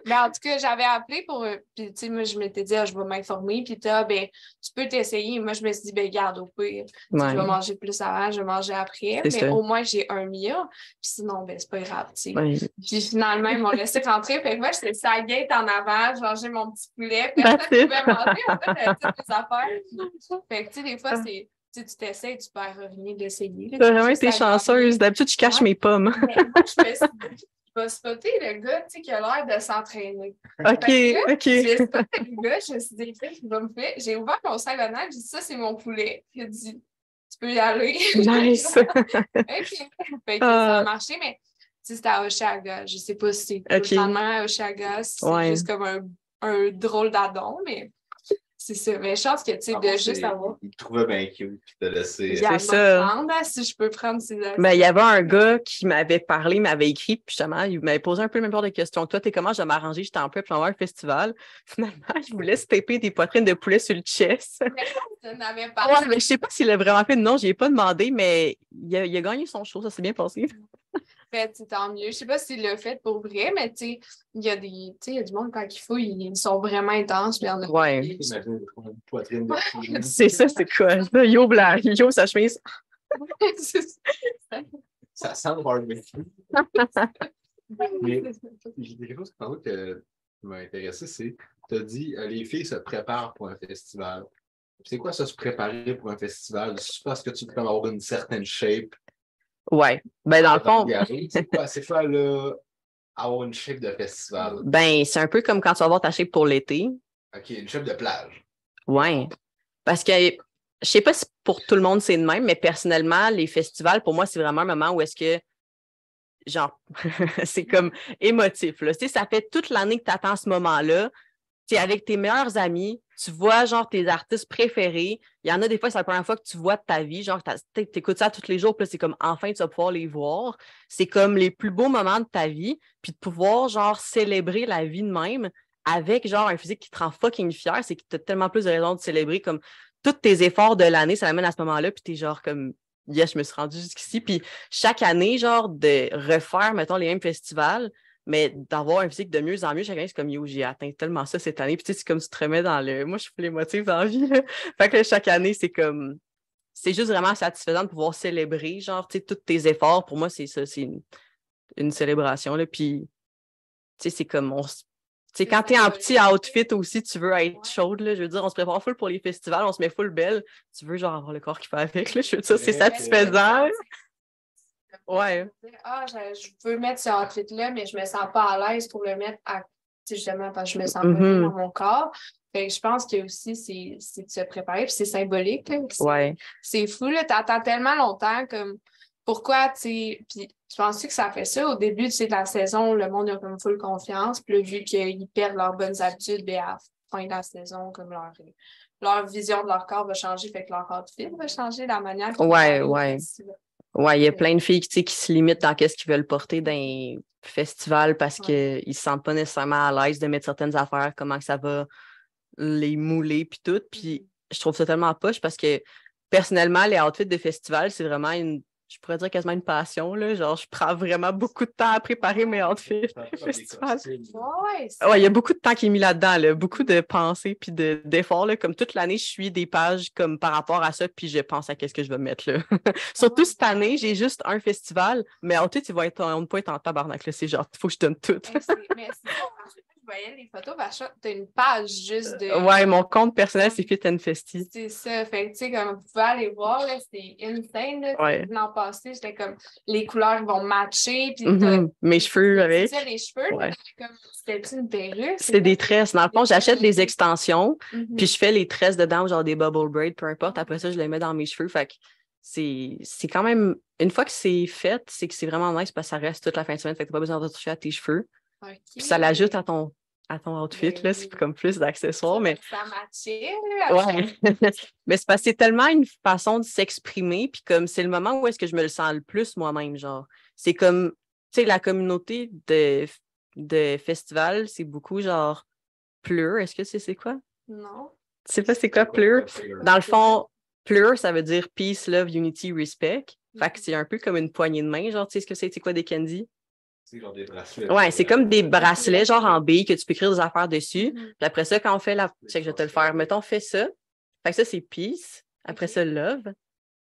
Mais en tout cas, j'avais appelé pour. Puis, tu sais, moi, je m'étais dit, je vais m'informer. Puis, ben, tu peux t'essayer. Moi, je me suis dit, ben, garde, au pire. Je vais manger plus avant, je vais manger après. Mais au moins, j'ai un meal. Puis, sinon, ben, c'est pas grave, tu sais. Puis, finalement, ils m'ont laissé rentrer. Fait que moi, j'étais sa gate en avant, je mangeais mon petit poulet. Personne ne pouvait manger. En fait, j'avais toutes les affaires. Fait que, tu sais, des fois, c'est. Tu t'essayes, tu perds rien d'essayer. Tu as vraiment été chanceuse. D'habitude, je cache mes pommes. Mais moi, je me suis dit, je vais spotter le gars, tu sais, qui a l'air de s'entraîner. OK. J'ai spoté le gars, je me suis dit, il va me faire. J'ai ouvert mon sac à j'ai dit, ça, c'est mon poulet. Il a dit, tu peux y aller. Nice. OK. Fait que ça a marché, mais c'était à Oshaga. Je sais pas si c'est totalement à Oshaga, c'est juste comme un drôle d'adon, mais C'est ça. Mais je pense que, tu sais, de juste avoir. Il te trouvait bien cute, puis te laisser. C'est ça. Si je peux prendre ces Ben, il y avait un gars qui m'avait parlé, m'avait écrit, puis justement, il m'avait posé un peu le même genre de questions. Toi, t'es comment? Je vais m'arranger, j'étais en prep pour avoir un festival. Finalement, je voulais se taper des poitrines de poulet sur le chest. Tu n'avais Ouais, pas. mais je sais pas s'il l'a vraiment fait. Non, je ai pas demandé, mais il a gagné son show, ça s'est bien passé. Fait, tant mieux. Je sais pas s'il l'a fait pour vrai, mais tu sais, il y a du monde quand il faut, ils sont vraiment intenses. Puis Ouais. Imagine une poitrine de poulet. C'est ça, c'est quoi? Yo, blague, yo, sa chemise. Ça sent le barbecue. Mais j'ai quelque chose qui m'a intéressé, c'est tu as dit les filles se préparent pour un festival. C'est quoi ça, se préparer pour un festival? C'est parce que tu peux avoir une certaine shape. Ouais. Ben, dans le fond. C'est quoi, là, avoir une shape de festival? Ben, c'est un peu comme quand tu vas avoir ta shape pour l'été. OK, une shape de plage. Ouais. Parce que je sais pas si pour tout le monde c'est le même, mais personnellement, les festivals, pour moi, c'est vraiment un moment où est-ce que, genre, c'est comme émotif, là. Tu sais, ça fait toute l'année que tu attends ce moment-là. Tu es avec tes meilleurs amis, tu vois, genre, tes artistes préférés. Il y en a des fois, c'est la première fois que tu vois de ta vie. Genre, tu écoutes ça tous les jours, puis là, c'est comme, enfin, tu vas pouvoir les voir. C'est comme les plus beaux moments de ta vie. Puis de pouvoir, genre, célébrer la vie de même avec, genre, un physique qui te rend fucking fier, c'est que tu as tellement plus de raisons de célébrer, comme, tous tes efforts de l'année, ça l'amène à ce moment-là, puis t'es genre comme, yes, je me suis rendue jusqu'ici. Puis chaque année, genre, de refaire, mettons, les mêmes festivals, mais d'avoir un physique de mieux en mieux, chaque année, c'est comme, yo, j'ai atteint tellement ça cette année. Puis tu sais, c'est comme tu te remets dans le. Moi, je suis l'émotif dans la vie, là. Fait que là, chaque année, c'est comme. C'est juste vraiment satisfaisant de pouvoir célébrer, genre, tu sais, tous tes efforts. Pour moi, c'est ça, c'est une célébration, là. Puis, tu sais, c'est comme. Tu sais, quand t'es en petit outfit aussi, tu veux être chaude, là. Je veux dire, on se prépare full pour les festivals, on se met full belle. Tu veux, genre, avoir le corps qui va avec, là. Je veux dire, c'est satisfaisant. Ouais. Je veux mettre ce outfit-là, mais je me sens pas à l'aise pour le mettre justement parce que je me sens pas bien dans mon corps. Fait que je pense que aussi, c'est de se préparer, puis c'est symbolique. Là, c'est fou, là, t'attends tellement longtemps comme pourquoi, tu sais, puis je pense que ça fait ça. Au début, tu sais, de la saison, le monde a comme full confiance, puis là, vu qu'ils perdent leurs bonnes habitudes, bien, à la fin de la saison, comme leur vision de leur corps va changer, fait que leur outfit va changer, la manière qu'ils Ouais, il y a plein de filles qui se limitent dans ce qu'ils veulent porter dans un festival parce qu'ils ne se sentent pas nécessairement à l'aise de mettre certaines affaires, comment que ça va les mouler puis tout. Puis je trouve ça tellement poche parce que personnellement, les outfits de festival, c'est vraiment je pourrais dire quasiment une passion, là. Genre, je prends vraiment beaucoup de temps à préparer mes outfits de festival. Ouais, il y a beaucoup de temps qui est mis là-dedans, là. Beaucoup de pensées puis d'efforts, là. Comme toute l'année, je suis des pages comme par rapport à ça, puis je pense à qu'est-ce que je vais mettre, là. Surtout cette année, j'ai juste un festival, mais outfit, il va être on peut être en tabarnak, là. C'est genre, il faut que je donne tout. Mais je voyais les photos, t'as une page juste de. Ouais, mon compte personnel, c'est Fit and Festy. C'est ça. Fait que, tu sais, comme vous pouvez aller voir, là, c'est insane. Là, l'an passé, j'étais comme, les couleurs vont matcher. Puis mes cheveux avec. C'est ça, les cheveux. Ouais. C'était une perruque. C'est des tresses. Dans le fond, j'achète des extensions, puis je fais les tresses dedans, genre des bubble braids, peu importe. Après ça, je les mets dans mes cheveux. Fait que c'est quand même. Une fois que c'est fait, c'est que c'est vraiment nice parce que ça reste toute la fin de semaine. Fait que t'as pas besoin de toucher à tes cheveux. Okay. Puis ça l'ajoute à ton outfit, là, c'est comme plus d'accessoires, mais... Ça matchait, ouais. Mais c'est parce que c'est tellement une façon de s'exprimer, puis comme c'est le moment où est-ce que je me le sens le plus moi-même, genre. C'est comme, tu sais, la communauté de festival, c'est beaucoup, genre, pleur. Est-ce que c'est quoi? Non. Tu sais pas c'est quoi, pleur? Dans le fond, pleur, ça veut dire peace, love, unity, respect. Fait que c'est un peu comme une poignée de main, genre, tu sais ce que c'est quoi des candies? C'est genre des bracelets. Ouais, c'est comme des bracelets, genre en billes, que tu peux écrire des affaires dessus. Puis après ça, quand on fait check, je vais te le faire. Mettons, fais ça. Fait que ça, c'est peace. Après ça, love.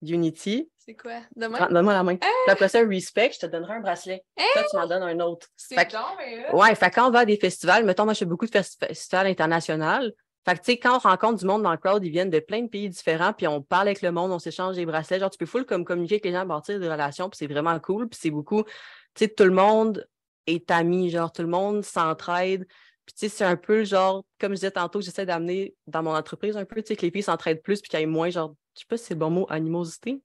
Unity. C'est quoi? Donne-moi la main. Puis après ça, respect, je te donnerai un bracelet. Toi, tu m'en donnes un autre. C'est genre, mais là. Ouais, fait que quand on va à des festivals, mettons, moi, je fais beaucoup de festivals internationaux. Fait que, tu sais, quand on rencontre du monde dans le crowd, ils viennent de plein de pays différents, puis on parle avec le monde, on s'échange des bracelets. Genre, tu peux full comme communiquer avec les gens, bâtir des relations, puis c'est vraiment cool. Puis c'est beaucoup, tu sais, tout le monde est ami, genre, tout le monde s'entraide. Puis, tu sais, c'est un peu genre, comme je disais tantôt, j'essaie d'amener dans mon entreprise un peu, tu sais, que les filles s'entraident plus, puis qu'il y ait moins, genre, je sais pas si c'est le bon mot, animosité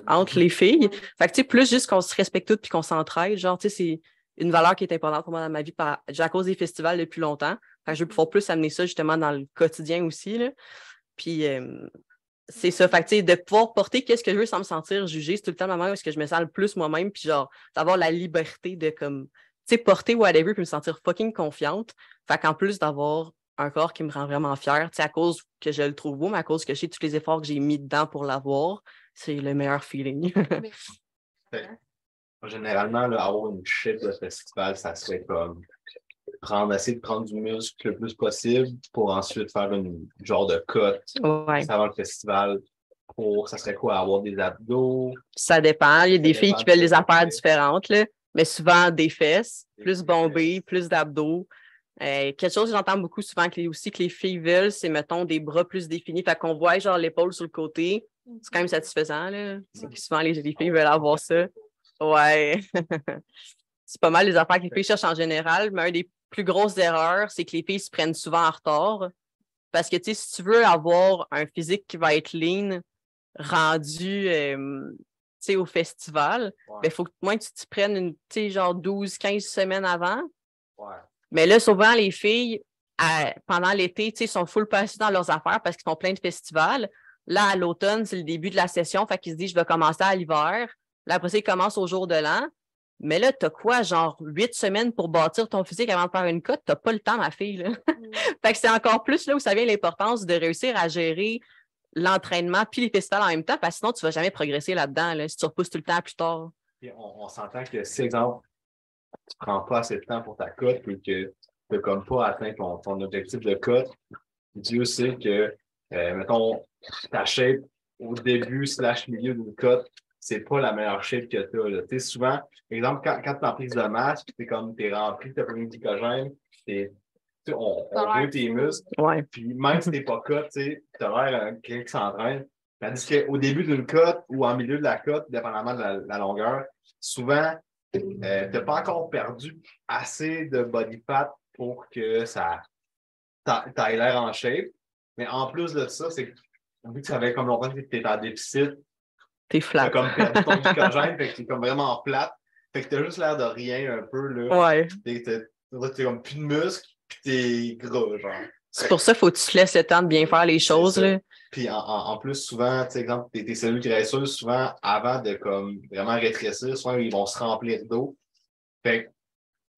entre les filles. Fait que, tu sais, plus juste qu'on se respecte toutes, puis qu'on s'entraide. Genre, tu sais, c'est une valeur qui est importante pour moi dans ma vie, à cause des festivals depuis longtemps. Fait que je veux pouvoir plus amener ça justement dans le quotidien aussi, là. Puis c'est ça. Fait que, tu sais, de pouvoir porter qu'est-ce que je veux sans me sentir jugée, c'est tout le temps ma manière où est-ce que je me sens le plus moi-même, puis genre, d'avoir la liberté de comme, tu sais, porter whatever, puis me sentir fucking confiante. Fait qu'en plus d'avoir un corps qui me rend vraiment fière, tu sais, à cause que je le trouve beau, mais à cause que je sais tous les efforts que j'ai mis dedans pour l'avoir, c'est le meilleur feeling. Généralement, là, avoir une shape de festival, ça serait comme essayer de prendre du muscle le plus possible pour ensuite faire une genre de cut Ouais. avant le festival. Ça serait quoi? Avoir des abdos? Ça dépend. Il y a des filles qui veulent des affaires différentes. différentes, là, mais souvent des fesses, plus bombées, plus d'abdos. Quelque chose que j'entends beaucoup souvent que les filles veulent, c'est, mettons, des bras plus définis. Fait qu'on voit genre l'épaule sur le côté. C'est quand même satisfaisant, là. C'est que souvent les filles veulent avoir ça. Ouais. C'est pas mal les affaires que les filles cherchent en général, mais une des plus grosses erreurs, c'est que les filles se prennent souvent en retard. Parce que, tu sais, si tu veux avoir un physique qui va être lean, rendu, tu sais, au festival, il faut que moins que tu te prennes tu sais, genre 12-15 semaines avant. Ouais. Mais là, souvent, les filles, pendant l'été, tu sais, sont full passées dans leurs affaires parce qu'ils font plein de festivals. Là, à l'automne, c'est le début de la session, fait qu'ils se disent, je vais commencer à l'hiver. Là, après ça, ils commencent au jour de l'an. Mais là, t'as quoi, genre 8 semaines pour bâtir ton physique avant de faire une cote? T'as pas le temps, ma fille, là. Fait que c'est encore plus là où ça vient l'importance de réussir à gérer l'entraînement puis les festivals en même temps, parce que sinon, tu vas jamais progresser là-dedans, là, si tu repousses tout le temps à plus tard. Et on s'entend que si, exemple, tu prends pas assez de temps pour ta cote et que tu n'as comme pas atteint ton objectif de cote, Dieu sait que, mettons, ta shape au début / milieu d'une cote, c'est pas la meilleure shape que tu as. Tu sais, souvent, par exemple, quand tu es en prise de masse, tu es rempli, tu as pris du glycogène, on veut tes muscles, Ouais. puis même si tu n'es pas cote, tu as l'air quelqu'un qui s'entraîne. Tandis qu'au début d'une cote ou en milieu de la cote, dépendamment de la longueur, souvent, tu n'as pas encore perdu assez de body fat pour que ça t'aies l'air en shape. Mais en plus de ça, c'est que vu que ça fait comme longtemps que tu es en déficit, t'es flat. tu as comme perdu ton glycogène, fait que tu es comme vraiment plate. Fait que tu as juste l'air de rien un peu. Là. Ouais. T'es comme plus de muscles, puis t'es gras, genre. C'est pour ça qu'il faut que tu te laisses le temps de bien faire les choses. Là. Puis en plus, souvent, tu sais, exemple, tes cellules graisseuses, souvent, avant de comme vraiment rétrécir, souvent, ils vont se remplir d'eau. Fait que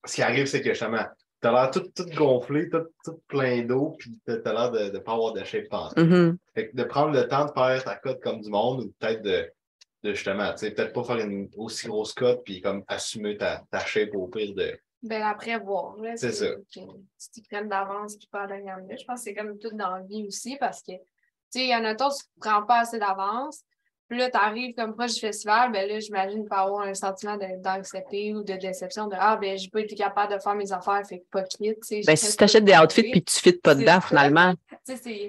ce qui arrive, c'est que justement, t'as l'air tout gonflé, tout plein d'eau, puis t'as l'air de ne pas avoir de shape pensée. Mm-hmm. Fait que de prendre le temps de faire ta cote comme du monde, ou peut-être de justement, tu sais, peut-être pas faire une aussi grosse cote, puis comme assumer ta shape au pire de. Ben, après voir. C'est ça. Tu t'y prennes d'avance puis pas à la gamme. Je pense que c'est comme tout dans la vie aussi parce que, tu sais, il y en a d'autres, tu ne prends pas assez d'avance. Puis là, tu arrives comme proche du festival, ben là, j'imagine pas avoir un sentiment d'anxiété ou de déception de ah, ben, j'ai pas été capable de faire mes affaires, fait que pas quitte. Ben, si tu achètes des outfits puis que tu ne fites pas dedans, finalement,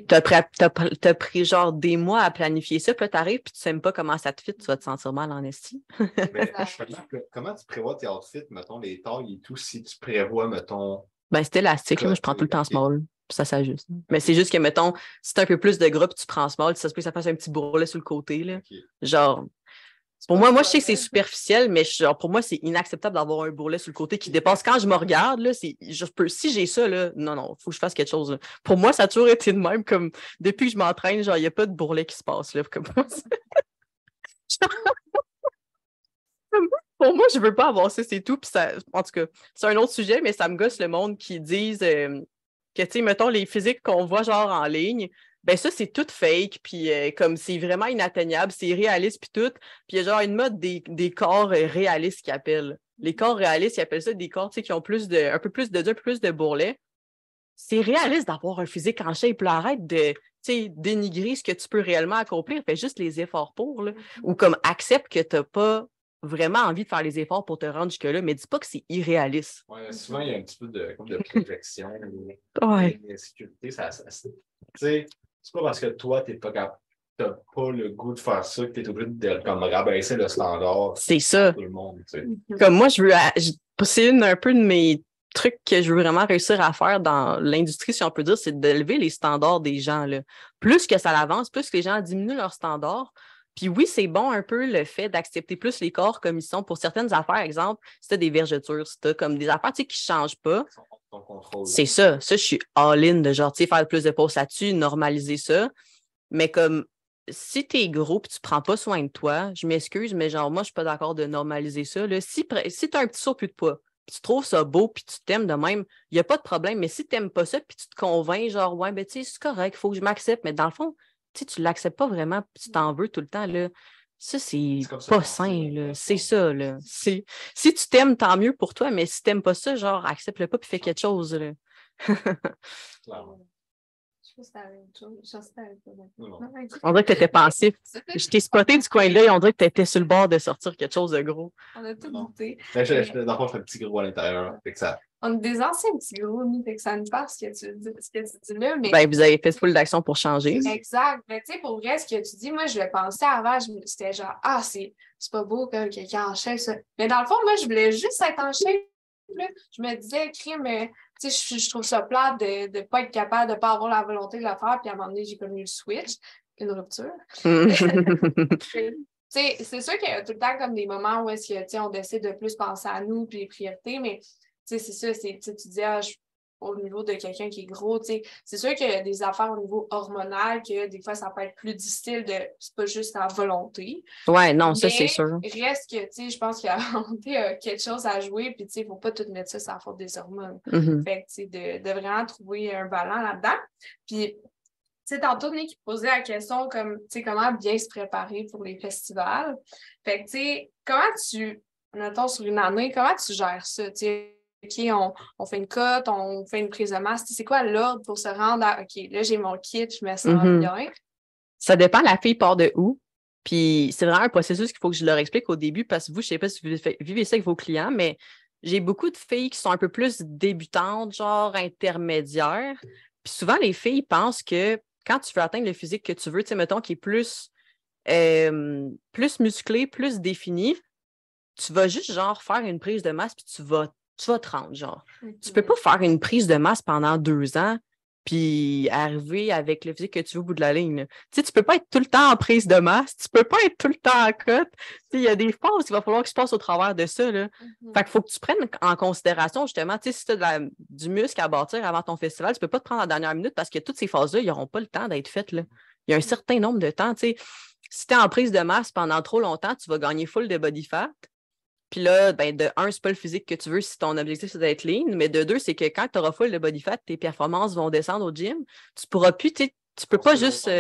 t'as pris genre des mois à planifier ça, puis là, t'arrives puis tu sais même pas comment ça te fit, tu vas te sentir mal en esti. Mais comment tu prévois tes outfits, mettons, les tailles et tout, si tu prévois, mettons. Ben, c'est élastique, là, moi, je prends tout le temps small. Ça s'ajuste. Mais c'est juste que, mettons, si t'as un peu plus de gras, tu prends small, ça se peut que ça fasse un petit bourrelet sur le côté. Là. Okay. Genre, pour moi, je sais que c'est superficiel, mais genre, pour moi, c'est inacceptable d'avoir un bourrelet sur le côté qui dépasse. Quand je me regarde, là, si j'ai ça, là, non, faut que je fasse quelque chose. Là. Pour moi, ça a toujours été de même, comme depuis que je m'entraîne, genre, il n'y a pas de bourrelet qui se passe. Là, comme Pour moi, je veux pas avoir ça, c'est tout. Puis ça, en tout cas, c'est un autre sujet, mais ça me gosse le monde qui disent que, tu sais, mettons, les physiques qu'on voit genre en ligne, ben ça, c'est tout fake, puis comme c'est vraiment inatteignable, c'est irréaliste, puis tout. Puis il y a genre une mode des corps réalistes qu'ils appellent. Les corps réalistes, ils appellent ça des corps, tu sais, qui ont un peu plus de plus de bourrelets. C'est réaliste d'avoir un physique en shape, là. Arrête de, tu sais, dénigrer ce que tu peux réellement accomplir. Fais juste les efforts pour, là. Ou comme accepte que t'as pas vraiment envie de faire les efforts pour te rendre jusque-là, mais dis pas que c'est irréaliste. Ouais, souvent, il y a un petit peu de projection, d'insécurité. Tu sais, c'est pas parce que toi, t'as pas le goût de faire ça que t'es obligé de comme rabaisser le standard. C'est ça. Tout le monde, tu sais. Comme moi, c'est un peu de mes trucs que je veux vraiment réussir à faire dans l'industrie, si on peut dire, c'est d'élever les standards des gens, là. Plus que ça avance, plus que les gens diminuent leurs standards. Puis oui, c'est bon un peu le fait d'accepter plus les corps comme ils sont pour certaines affaires. Exemple, si tu as des vergetures, si tu as comme des affaires qui ne changent pas, ton contrôle. C'est ça. Ça, je suis all-in de genre, tu sais, faire plus de pauses là-dessus, normaliser ça. Mais comme, si t'es gros et tu prends pas soin de toi, je m'excuse, mais genre, moi, je suis pas d'accord de normaliser ça. Là. Si t'as un petit surplus de poids, puis tu trouves ça beau, puis tu t'aimes de même, il n'y a pas de problème. Mais si t'aimes pas ça, puis tu te convaincs, genre, ouais, ben, tu sais, c'est correct, il faut que je m'accepte. Mais dans le fond, tu sais, tu l'acceptes pas vraiment, puis tu t'en veux tout le temps, là. Ça, c'est pas sain, là. C'est ça, là. Si tu t'aimes, tant mieux pour toi, mais si t'aimes pas ça, genre, accepte-le pas, puis fais quelque chose, là. Clairement. Je sais pas si c'était la même chose. Je sais que c'était la même chose. Non. On dirait que t'étais pensif. Je t'ai spoté du coin de l'œil, on dirait que t'étais sur le bord de sortir quelque chose de gros. On a tout douté. Mais dans le fond, je fais un petit gros à l'intérieur. Fait que ça... On est des anciens petits gros, nous, fait que ça nous passe ce que tu dis là. Mais... Ben, vous avez fait full d'action pour changer. Exact. Mais tu sais, pour vrai, ce que tu dis, moi, je le pensais avant, c'était genre, ah, c'est pas beau que quelqu'un en chef, ça. Mais dans le fond, moi, je voulais juste être en chef. Là. Je me disais, crime, tu sais, je trouve ça plate de ne pas être capable, de ne pas avoir la volonté de le faire. Puis à un moment donné, j'ai connu le switch, une rupture. Tu sais, c'est sûr qu'il y a tout le temps comme des moments où est-ce que, tu sais, on décide de plus penser à nous puis les priorités, mais tu sais, c'est ça, tu dis, au niveau de quelqu'un qui est gros, tu sais, c'est sûr qu'il y a des affaires au niveau hormonal que des fois, ça peut être plus difficile c'est pas juste la volonté. Ouais, non, ça, c'est sûr. Reste que, tu sais, je pense que la volonté a quelque chose à jouer, puis tu sais, il faut pas tout mettre ça sur la faute des hormones. Fait que, tu sais, de vraiment trouver un ballon là-dedans. Puis, tu sais, tantôt, Nick posait la question comme, tu sais, comment bien se préparer pour les festivals. Fait que, tu sais, mettons, sur une année, comment tu gères ça? Tu sais, OK, on fait une cote, on fait une prise de masse. C'est quoi l'ordre pour se rendre à, OK, là, j'ai mon kit, je me sens bien? Ça dépend, la fille part de où. Puis c'est vraiment un processus qu'il faut que je leur explique au début parce que vous, je ne sais pas si vous vivez ça avec vos clients, mais j'ai beaucoup de filles qui sont un peu plus débutantes, genre intermédiaires. Puis souvent, les filles pensent que quand tu veux atteindre le physique que tu veux, tu sais, mettons, qui est plus musclé, plus défini, tu vas juste genre faire une prise de masse puis tu vas te rendre, genre. Tu peux pas faire une prise de masse pendant 2 ans puis arriver avec le physique que tu veux au bout de la ligne. Tu sais, tu peux pas être tout le temps en prise de masse, tu peux pas être tout le temps en cote. Il y a des phases qu'il va falloir que tu passes au travers de ça, là. Fait qu'il faut que tu prennes en considération, justement, tu sais, si tu as du muscle à bâtir avant ton festival, tu peux pas te prendre à la dernière minute parce que toutes ces phases-là, ils n'auront pas le temps d'être faites, là. Il y a un certain nombre de temps, tu sais. Si tu es en prise de masse pendant trop longtemps, tu vas gagner full de body fat. Puis là, ben, de un, c'est pas le physique que tu veux si ton objectif, c'est d'être lean. Mais de deux, c'est que quand tu auras full de body fat, tes performances vont descendre au gym. Tu pourras plus, tu peux pas juste.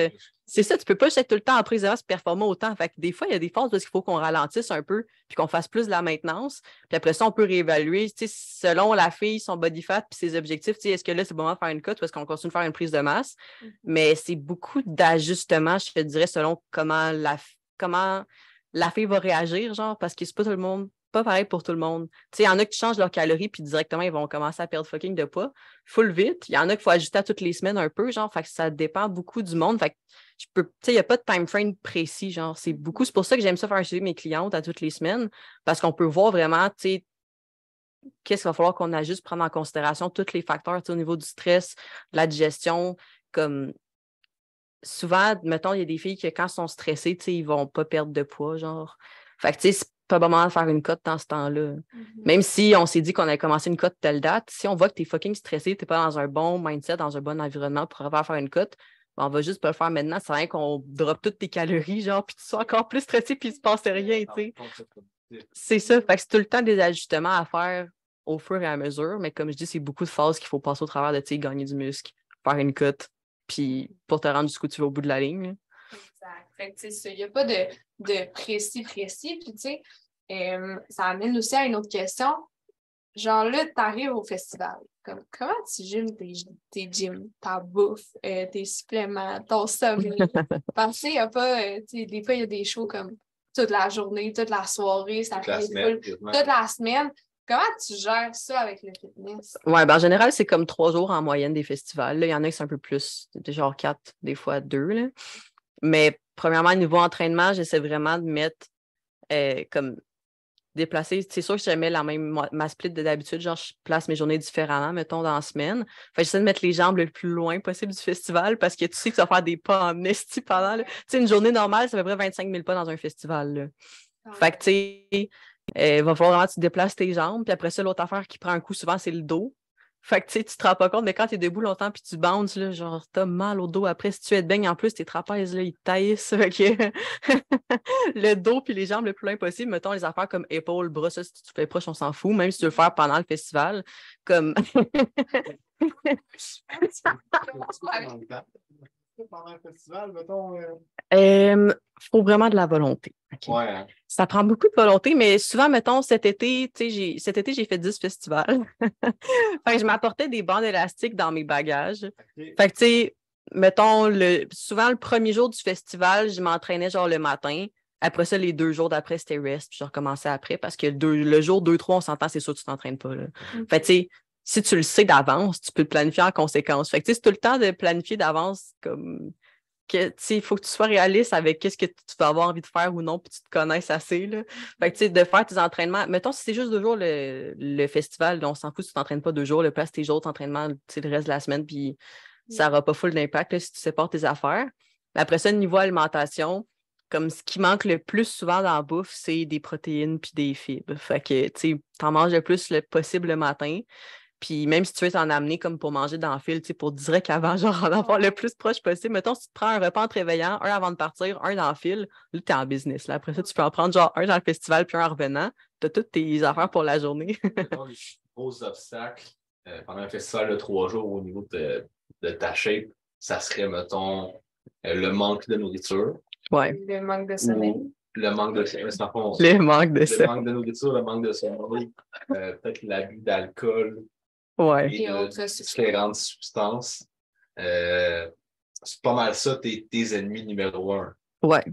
C'est ça, tu peux pas juste être tout le temps en prise de masse et performer autant. Fait que des fois, il y a des phases où il faut qu'on ralentisse un peu puis qu'on fasse plus de la maintenance. Puis après ça, on peut réévaluer, selon la fille, son body fat puis ses objectifs. Est-ce que là, c'est le moment de faire une cote ou est-ce qu'on continue de faire une prise de masse? Mais c'est beaucoup d'ajustements, je te dirais, selon comment la fille va réagir, genre, parce que c'est pas tout le monde. Pas pareil pour tout le monde. Tu sais, il y en a qui changent leurs calories puis directement, ils vont commencer à perdre fucking de poids. Full vite. Il y en a qu'il faut ajuster à toutes les semaines un peu, genre, fait que ça dépend beaucoup du monde. Fait que tu sais, il n'y a pas de time frame précis, genre, c'est pour ça que j'aime ça faire un suivi de mes clientes à toutes les semaines, parce qu'on peut voir vraiment, tu sais, qu'est-ce qu'il va falloir qu'on ajuste, prendre en considération tous les facteurs, tu sais, au niveau du stress, de la digestion, comme souvent, mettons, il y a des filles qui, quand elles sont stressées, tu sais, ils vont pas perdre de poids, genre. Fait que, tu sais, c'est pas le moment de faire une cote dans ce temps-là. Même si on s'est dit qu'on allait commencer une cote telle date, si on voit que t'es fucking stressé, t'es pas dans un bon mindset, dans un bon environnement pour pouvoir faire une cote, ben on va juste pas le faire maintenant. C'est rien qu'on drop toutes tes calories, genre, puis tu sois encore plus stressé, puis il se passe rien, tu sais. C'est ça. Fait que c'est tout le temps des ajustements à faire au fur et à mesure, mais comme je dis, c'est beaucoup de phases qu'il faut passer au travers de, tu sais, gagner du muscle, faire une cote, puis pour te rendre jusqu'où tu vas au bout de la ligne. Là. Exact. Fait que, tu sais, il n'y a pas de précis. Puis, tu sais, ça amène aussi à une autre question. Genre là, tu arrives au festival. Comment tu gymes tes gyms, ta bouffe, tes suppléments, ton sommeil? Parce qu'il n'y a pas, tu sais, des fois, il y a des shows comme toute la journée, toute la soirée, ça fait toute la semaine. Comment tu gères ça avec le fitness? Ouais, ben en général, c'est comme 3 jours en moyenne des festivals. Là. Il y en a qui sont un peu plus, genre 4, des fois 2. Là. Mais premièrement, niveau entraînement, j'essaie vraiment de mettre comme déplacer. C'est sûr que je mets la même ma split de d'habitude, genre je place mes journées différemment, mettons, dans la semaine. Fait que j'essaie de mettre les jambes le plus loin possible du festival parce que tu sais que tu vas faire des pas en esti pendant. Tu sais, une journée normale, c'est à peu près 25 000 pas dans un festival. Là. Fait que tu sais, il va falloir vraiment que tu déplaces tes jambes. Puis après ça, l'autre affaire qui prend un coup souvent, c'est le dos. Fait que tu te rends pas compte, mais quand tu es debout longtemps puis tu bounces, là, genre, t'as mal au dos. Après, si tu es de beigne, en plus, tes trapèzes, là, ils taillissent. Fait que le dos puis les jambes le plus loin possible. Mettons les affaires comme épaules, bras, ça, si tu fais proche, on s'en fout. Même si tu veux le faire pendant le festival. Comme. Pendant un festival, mettons. Faut vraiment de la volonté. Okay. Ouais. Hein. Ça prend beaucoup de volonté, mais souvent, mettons, cet été, j'ai fait 10 festivals. Fait que je m'apportais des bandes élastiques dans mes bagages. Okay. Fait que, tu sais, mettons, souvent, le premier jour du festival, je m'entraînais genre le matin. Après ça, les 2 jours d'après, c'était rest, puis je recommençais après parce que le jour 2, 3, on s'entend, c'est sûr que tu t'entraînes pas. Là. Fait que, tu sais, si tu le sais d'avance, tu peux te planifier en conséquence. Fait que, tu sais, c'est tout le temps de planifier d'avance comme que, il faut que tu sois réaliste avec qu'est-ce que tu vas avoir envie de faire ou non, puis tu te connaisses assez. Là. Fait que, de faire tes entraînements. Mettons, si c'est juste 2 jours le festival, on s'en fout si tu t'entraînes pas 2 jours, place tes jours d'entraînement le reste de la semaine, puis ça n'aura pas full d'impact là, si tu sépares tes affaires. Après ça, niveau alimentation, comme ce qui manque le plus souvent dans la bouffe, c'est des protéines puis des fibres. Fait que, tu en manges le plus possible le matin. Puis même si tu veux t'en amener comme pour manger dans le fil, pour direct avant, genre en avoir le plus proche possible. Mettons, si tu te prends un repas en te réveillant, un avant de partir, un dans le fil, là, t'es en business. Là. Après ça, tu peux en prendre genre un dans le festival puis un en revenant. T'as toutes tes affaires pour la journée. Mettons, les gros obstacles pendant un festival de 3 jours au niveau de ta shape, ça serait, mettons, le manque de nourriture. Ouais. Le manque de sommeil. Le manque de sommeil. Le manque de sommeil. Le manque de nourriture, le manque de sommeil. Peut-être l'abus d'alcool. Ouais. Et différentes substances. C'est pas mal ça, tes ennemis numéro 1. Ouais.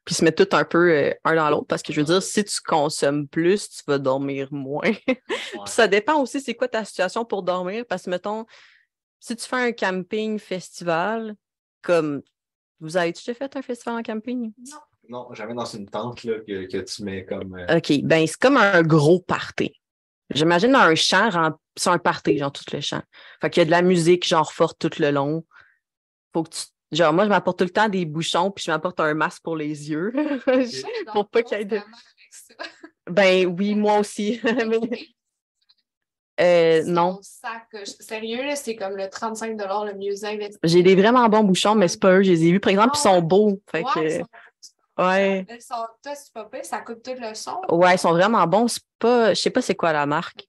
Puis se mettre tout un peu un dans l'autre, parce que je veux dire, si tu consommes plus, tu vas dormir moins. Puis ça dépend aussi c'est quoi ta situation pour dormir, parce que, mettons, si tu fais un camping festival, comme vous avez déjà fait un festival en camping? Non. Non, jamais dans une tente là, que tu mets comme. OK, ben c'est comme un gros party. J'imagine dans un champ, c'est un party, genre tout le champ. Fait qu'il y a de la musique, genre forte tout le long. Faut que tu. Genre, moi, je m'apporte tout le temps des bouchons, puis je m'apporte un masque pour les yeux. Pour pas qu'il y ait de. Ben oui, moi aussi. Non. Sac, sérieux, là, c'est comme le 35 le mieux investi. J'ai des vraiment bons bouchons, mais c'est pas eux. Je les ai vus, par exemple, ils sont beaux. Fait que. Ouais. Ça coupe tout le son. Ouais, ils sont vraiment bons. C'est pas. Je sais pas c'est quoi la marque.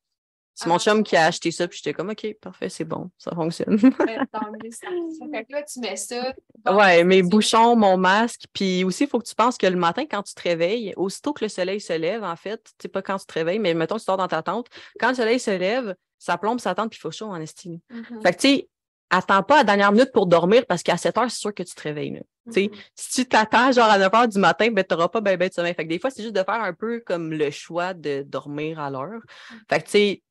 C'est mon chum qui a acheté ça, puis j'étais comme, OK, parfait, c'est bon, ça fonctionne. Fait que là, tu mets ça. Ouais, mes bouchons, mon masque, puis aussi, il faut que tu penses que le matin, quand tu te réveilles, aussitôt que le soleil se lève, en fait, tu sais pas quand tu te réveilles, mais mettons, tu sors dans ta tente, quand le soleil se lève, ça plombe sa tente, puis il faut chaud en estime. Fait que, tu sais, attends pas à la dernière minute pour dormir, parce qu'à 7 heures, c'est sûr que tu te réveilles. Si tu t'attends genre à 9 heures du matin, ben, tu n'auras pas ben de sommeil. Fait que des fois, c'est juste de faire un peu comme le choix de dormir à l'heure. Fait que, tu sais,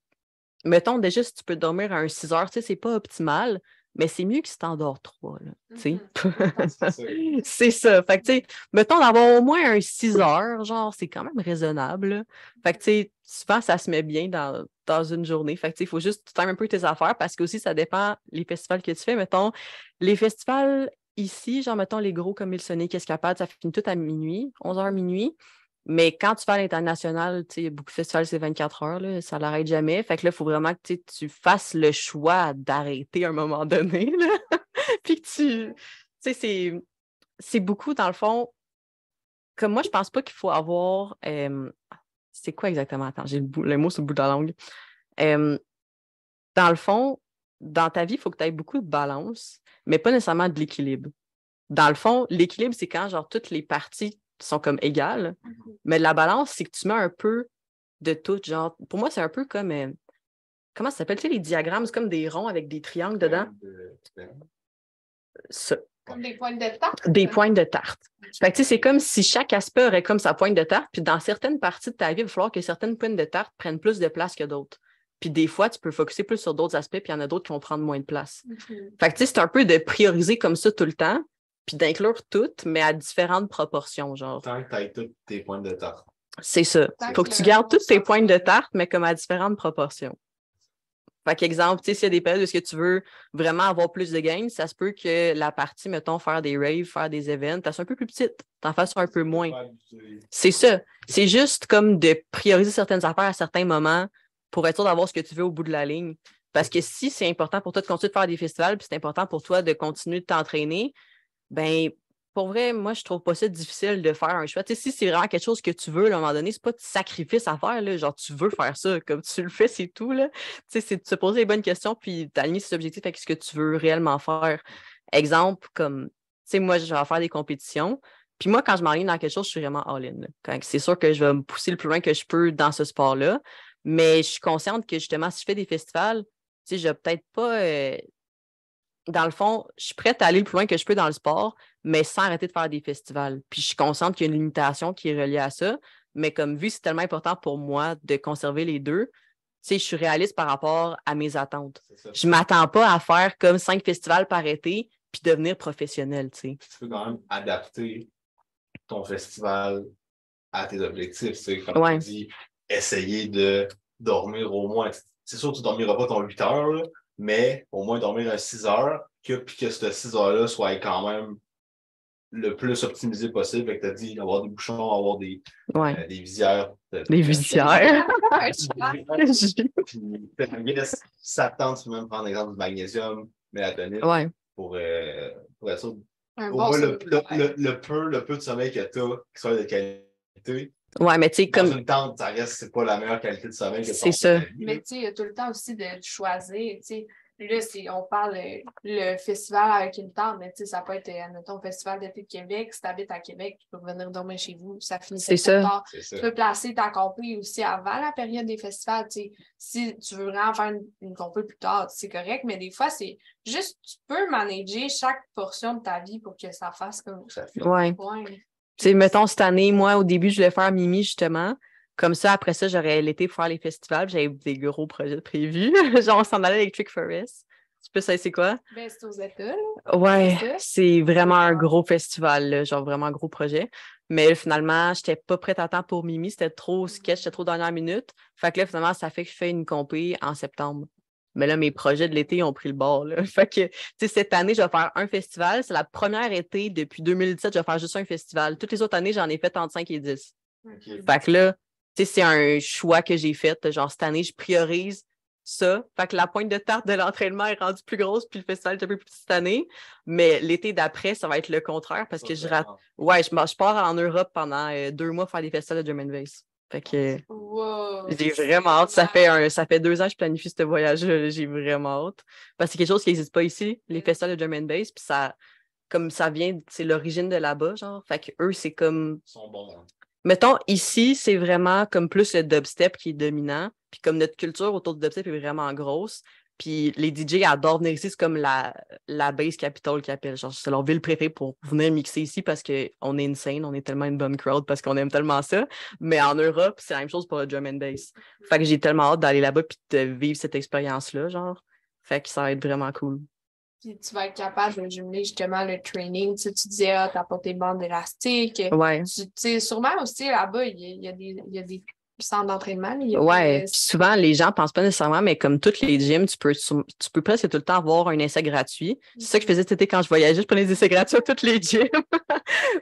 mettons déjà, si tu peux dormir à un 6 heures, tu sais, c'est pas optimal, mais c'est mieux que si tu endors 3. Là, c'est ça. Fait que, tu sais, mettons d'avoir au moins un 6 heures, genre, c'est quand même raisonnable. Là. Fait que, tu sais, souvent, ça se met bien dans une journée. Fait que, tu sais, il faut juste faire un peu tes affaires parce que aussi, ça dépend les festivals que tu fais. Mettons, les festivals ici, genre, mettons, les gros comme Ilsonic, Escapade, ça finit tout à minuit, 11h minuit. Mais quand tu fais à l'international, tu sais, beaucoup de festivals, c'est 24 heures, là, ça l'arrête jamais. Fait que là, il faut vraiment que tu fasses le choix d'arrêter à un moment donné. Là. Puis que tu sais, c'est beaucoup, dans le fond, comme moi, je pense pas qu'il faut avoir. C'est quoi exactement? Attends, j'ai le mot sur le bout de la langue. Dans le fond, dans ta vie, il faut que tu aies beaucoup de balance, mais pas nécessairement de l'équilibre. Dans le fond, l'équilibre, c'est quand, genre, toutes les parties sont comme égales. Mais la balance, c'est que tu mets un peu de tout. Genre, pour moi, c'est un peu comme. Comment ça s'appelle? Tu sais, les diagrammes, c'est comme des ronds avec des triangles dedans. Ça. Comme des pointes de tarte. Des pointes de tarte. Fait que, tu sais, c'est comme si chaque aspect aurait comme sa pointe de tarte. Puis dans certaines parties de ta vie, il va falloir que certaines pointes de tarte prennent plus de place que d'autres. Puis des fois, tu peux focusser plus sur d'autres aspects, puis il y en a d'autres qui vont prendre moins de place. Fait que, tu sais, c'est un peu de prioriser comme ça tout le temps. Puis d'inclure toutes, mais à différentes proportions, genre. Tant que tu as toutes tes pointes de tarte. C'est ça. Faut que tu gardes toutes tes pointes de tarte, mais comme à différentes proportions. Fait qu'exemple, tu sais, s'il y a des périodes où tu veux vraiment avoir plus de gains, ça se peut que la partie, mettons, faire des raves, faire des events, t'as un peu plus petite, t'en fasses un peu moins. C'est ça. C'est juste comme de prioriser certaines affaires à certains moments pour être sûr d'avoir ce que tu veux au bout de la ligne. Parce que si c'est important pour toi de continuer de faire des festivals, puis c'est important pour toi de continuer de t'entraîner, ben pour vrai, moi, je trouve pas ça difficile de faire un choix. Tu sais, si c'est vraiment quelque chose que tu veux, là, à un moment donné, c'est pas de sacrifice à faire, là, genre tu veux faire ça, comme tu le fais, c'est tout, là. Tu sais, c'est de se poser les bonnes questions puis d'aligner ses objectifs avec ce que tu veux réellement faire. Exemple, comme, tu sais, moi, je vais faire des compétitions, puis moi, quand je m'enligne dans quelque chose, je suis vraiment all-in, là. C'est sûr que je vais me pousser le plus loin que je peux dans ce sport-là, mais je suis consciente que, justement, si je fais des festivals, tu sais, je vais peut-être pas... dans le fond, je suis prête à aller le plus loin que je peux dans le sport, mais sans arrêter de faire des festivals. Puis je suis consciente qu'il y a une limitation qui est reliée à ça, mais comme vu que c'est tellement important pour moi de conserver les deux, tu sais, je suis réaliste par rapport à mes attentes. Je ne m'attends pas à faire comme 5 festivals par été puis devenir professionnel, tu sais. Tu peux quand même adapter ton festival à tes objectifs. Comme tu dis, essayer de dormir au moins. C'est sûr que tu ne dormiras pas ton 8 heures, là, mais au moins dormir à 6 heures, puis que ce 6 heures-là soit quand même le plus optimisé possible. Fait que tu as dit avoir des bouchons, avoir des visières. Des visières. Puis, ça tente, tu peux même prendre l'exemple du magnésium, mélatonine, pour être sûr. Au moins, le peu de sommeil que tu as, qui soit de qualité. Ouais, mais tu sais, comme. Dans une tente, ça reste, c'est pas la meilleure qualité de sommeil que tu as. C'est ça. Mais tu sais, il y a tout le temps aussi de choisir, tu sais. Là, on parle le festival avec une tente, mais tu sais, ça peut être, admettons, festival d'été de Québec. Si tu habites à Québec, tu peux venir dormir chez vous. Ça finit tard. Tu peux placer ta compé aussi avant la période des festivals. Tu sais, si tu veux vraiment faire une compé plus tard, c'est correct, mais des fois, c'est juste, tu peux manager chaque portion de ta vie pour que ça fasse comme ça. Ouais. Tu sais, mettons, cette année, moi, au début, je voulais faire Mimi, justement. Comme ça, après ça, j'aurais l'été pour faire les festivals. J'avais des gros projets prévus. Genre, on s'en allait avec Trick Forest. Tu peux savoir c'est quoi? Ben, c'est aux États, là. Ouais, c'est vraiment un gros festival, là, genre vraiment un gros projet. Mais là, finalement, je n'étais pas prête à temps pour Mimi. C'était trop sketch, c'était trop dernière minute. Fait que là, finalement, ça fait que je fais une compé en septembre. Mais là, mes projets de l'été ont pris le bord, là. Fait que, tu sais, cette année, je vais faire un festival. C'est la première été depuis 2017, je vais faire juste un festival. Toutes les autres années, j'en ai fait entre 5 et 10. Okay. Fait que là, tu sais, c'est un choix que j'ai fait. Genre, cette année, je priorise ça. Fait que la pointe de tarte de l'entraînement est rendue plus grosse, puis le festival est un peu plus petit cette année. Mais l'été d'après, ça va être le contraire parce que je rate. Ouais, je pars en Europe pendant 2 mois faire des festivals de drum and bass. Fait que j'ai vraiment hâte. Ça fait 2 ans que je planifie ce voyage-là. J'ai vraiment hâte. Parce que c'est quelque chose qui n'existe pas ici, les festivals de drum and bass. Puis ça, comme ça vient, c'est l'origine de là-bas, genre. Fait que eux, c'est comme. Ils sont bons, hein. Mettons, ici, c'est vraiment comme plus le dubstep qui est dominant. Puis comme notre culture autour du dubstep est vraiment grosse. Puis les DJ adorent venir ici. C'est comme la base capitale qu'ils appellent. Genre, c'est leur ville préférée pour venir mixer ici parce qu'on est insane. On est tellement une bonne crowd parce qu'on aime tellement ça. Mais en Europe, c'est la même chose pour le drum and bass. Fait que j'ai tellement hâte d'aller là-bas puis de vivre cette expérience-là, genre. Fait que ça va être vraiment cool. Puis tu vas être capable de jumeler justement le training. Tu sais, tu disais, t'as pas tes bandes élastiques. Ouais. Tu sais, sûrement aussi là-bas, il y a des centres d'entraînement. Ouais. Puis souvent, les gens pensent pas nécessairement, mais comme toutes les gyms, tu peux presque tout le temps avoir un essai gratuit. C'est ça que je faisais cet été quand je voyageais. Je prenais des essais gratuits à toutes les gyms.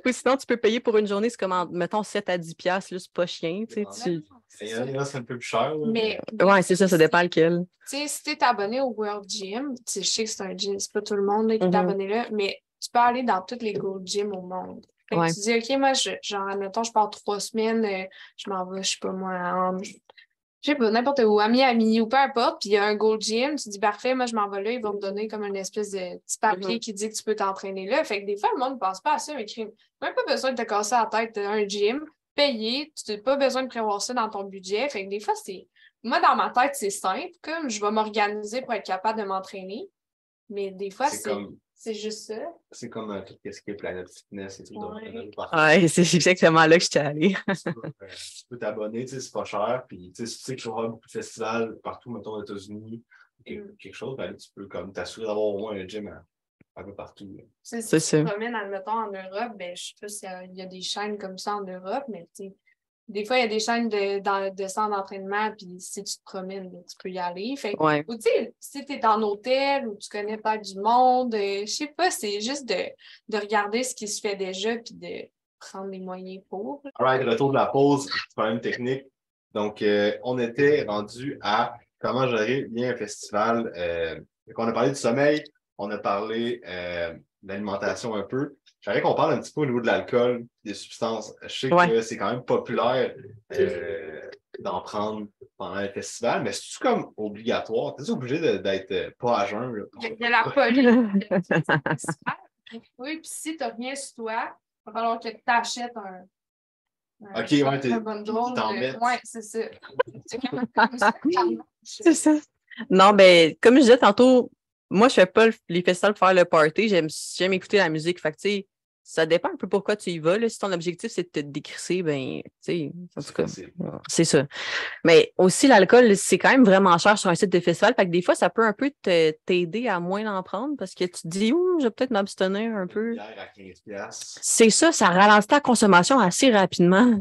Ou sinon, tu peux payer pour une journée, c'est comme, mettons, 7 à 10 $, là, c'est pas chien. Tu sais, c'est un peu plus cher. Mais ouais, c'est ça dépend lequel. Tu sais, si tu es abonné au World Gym, je sais que c'est un gym, c'est pas tout le monde là, qui est abonné là, mais tu peux aller dans toutes les Gold Gyms au monde. Fait que tu dis, OK, moi, genre, admettons, je pars 3 semaines, je m'en vais, je sais pas moi, je sais pas, n'importe où, à Miami ou peu importe, puis il y a un Gold Gym, tu dis, parfait, moi, je m'en vais là, ils vont me donner comme une espèce de petit papier qui dit que tu peux t'entraîner là. Fait que des fois, le monde ne pense pas à ça, mais tu n'as même pas besoin de te casser la tête d'un gym, payé, tu n'as pas besoin de prévoir ça dans ton budget. Fait que des fois, moi, dans ma tête, c'est simple, comme je vais m'organiser pour être capable de m'entraîner. Mais des fois, c'est juste ça. C'est comme tout ce qui est Planet Fitness et tout. Ouais, c'est exactement là que je suis allée. Tu peux t'abonner, tu sais, c'est pas cher. Puis, tu sais que je vais avoir beaucoup de festivals partout, mettons, aux États-Unis, quelque chose. Ben, tu peux comme t'assurer d'avoir au moins un gym un peu partout. Si tu te promènes, admettons, en Europe, ben, je sais pas s'il y a des chaînes comme ça en Europe, mais tu sais. Des fois, il y a des chaînes de centres d'entraînement, puis si tu te promènes, tu peux y aller. Fait ou tu sais, si tu es en hôtel ou tu connais pas du monde, je sais pas, c'est juste de regarder ce qui se fait déjà, puis de prendre les moyens pour. All right, retour de la pause, problème technique. Donc, on était rendu à comment gérer bien un festival. On a parlé du sommeil, on a parlé de l'alimentation un peu. J'aimerais qu'on parle un petit peu au niveau de l'alcool, des substances. Je sais que c'est quand même populaire d'en prendre pendant un festival, mais c'est-tu comme obligatoire? T'es obligé d'être pas à jeun? Là? Il y a la police. Oui, puis si tu n'as rien sur toi, il va falloir que tu achètes un bon drôle. Oui, c'est ça. C'est ça. Non, ben, comme je disais tantôt, moi, je fais pas les festivals pour faire le party. J'aime écouter la musique. Fait que, tu sais, ça dépend un peu pourquoi tu y vas. Là. Si ton objectif, c'est de te décrisser, ben, tu sais, en tout cas, c'est ça. Mais aussi, l'alcool, c'est quand même vraiment cher sur un site de festival. Fait que des fois, ça peut un peu t'aider à moins en prendre parce que tu te dis, je vais peut-être m'abstenir un peu. À 15$. C'est ça ralentit ta consommation assez rapidement.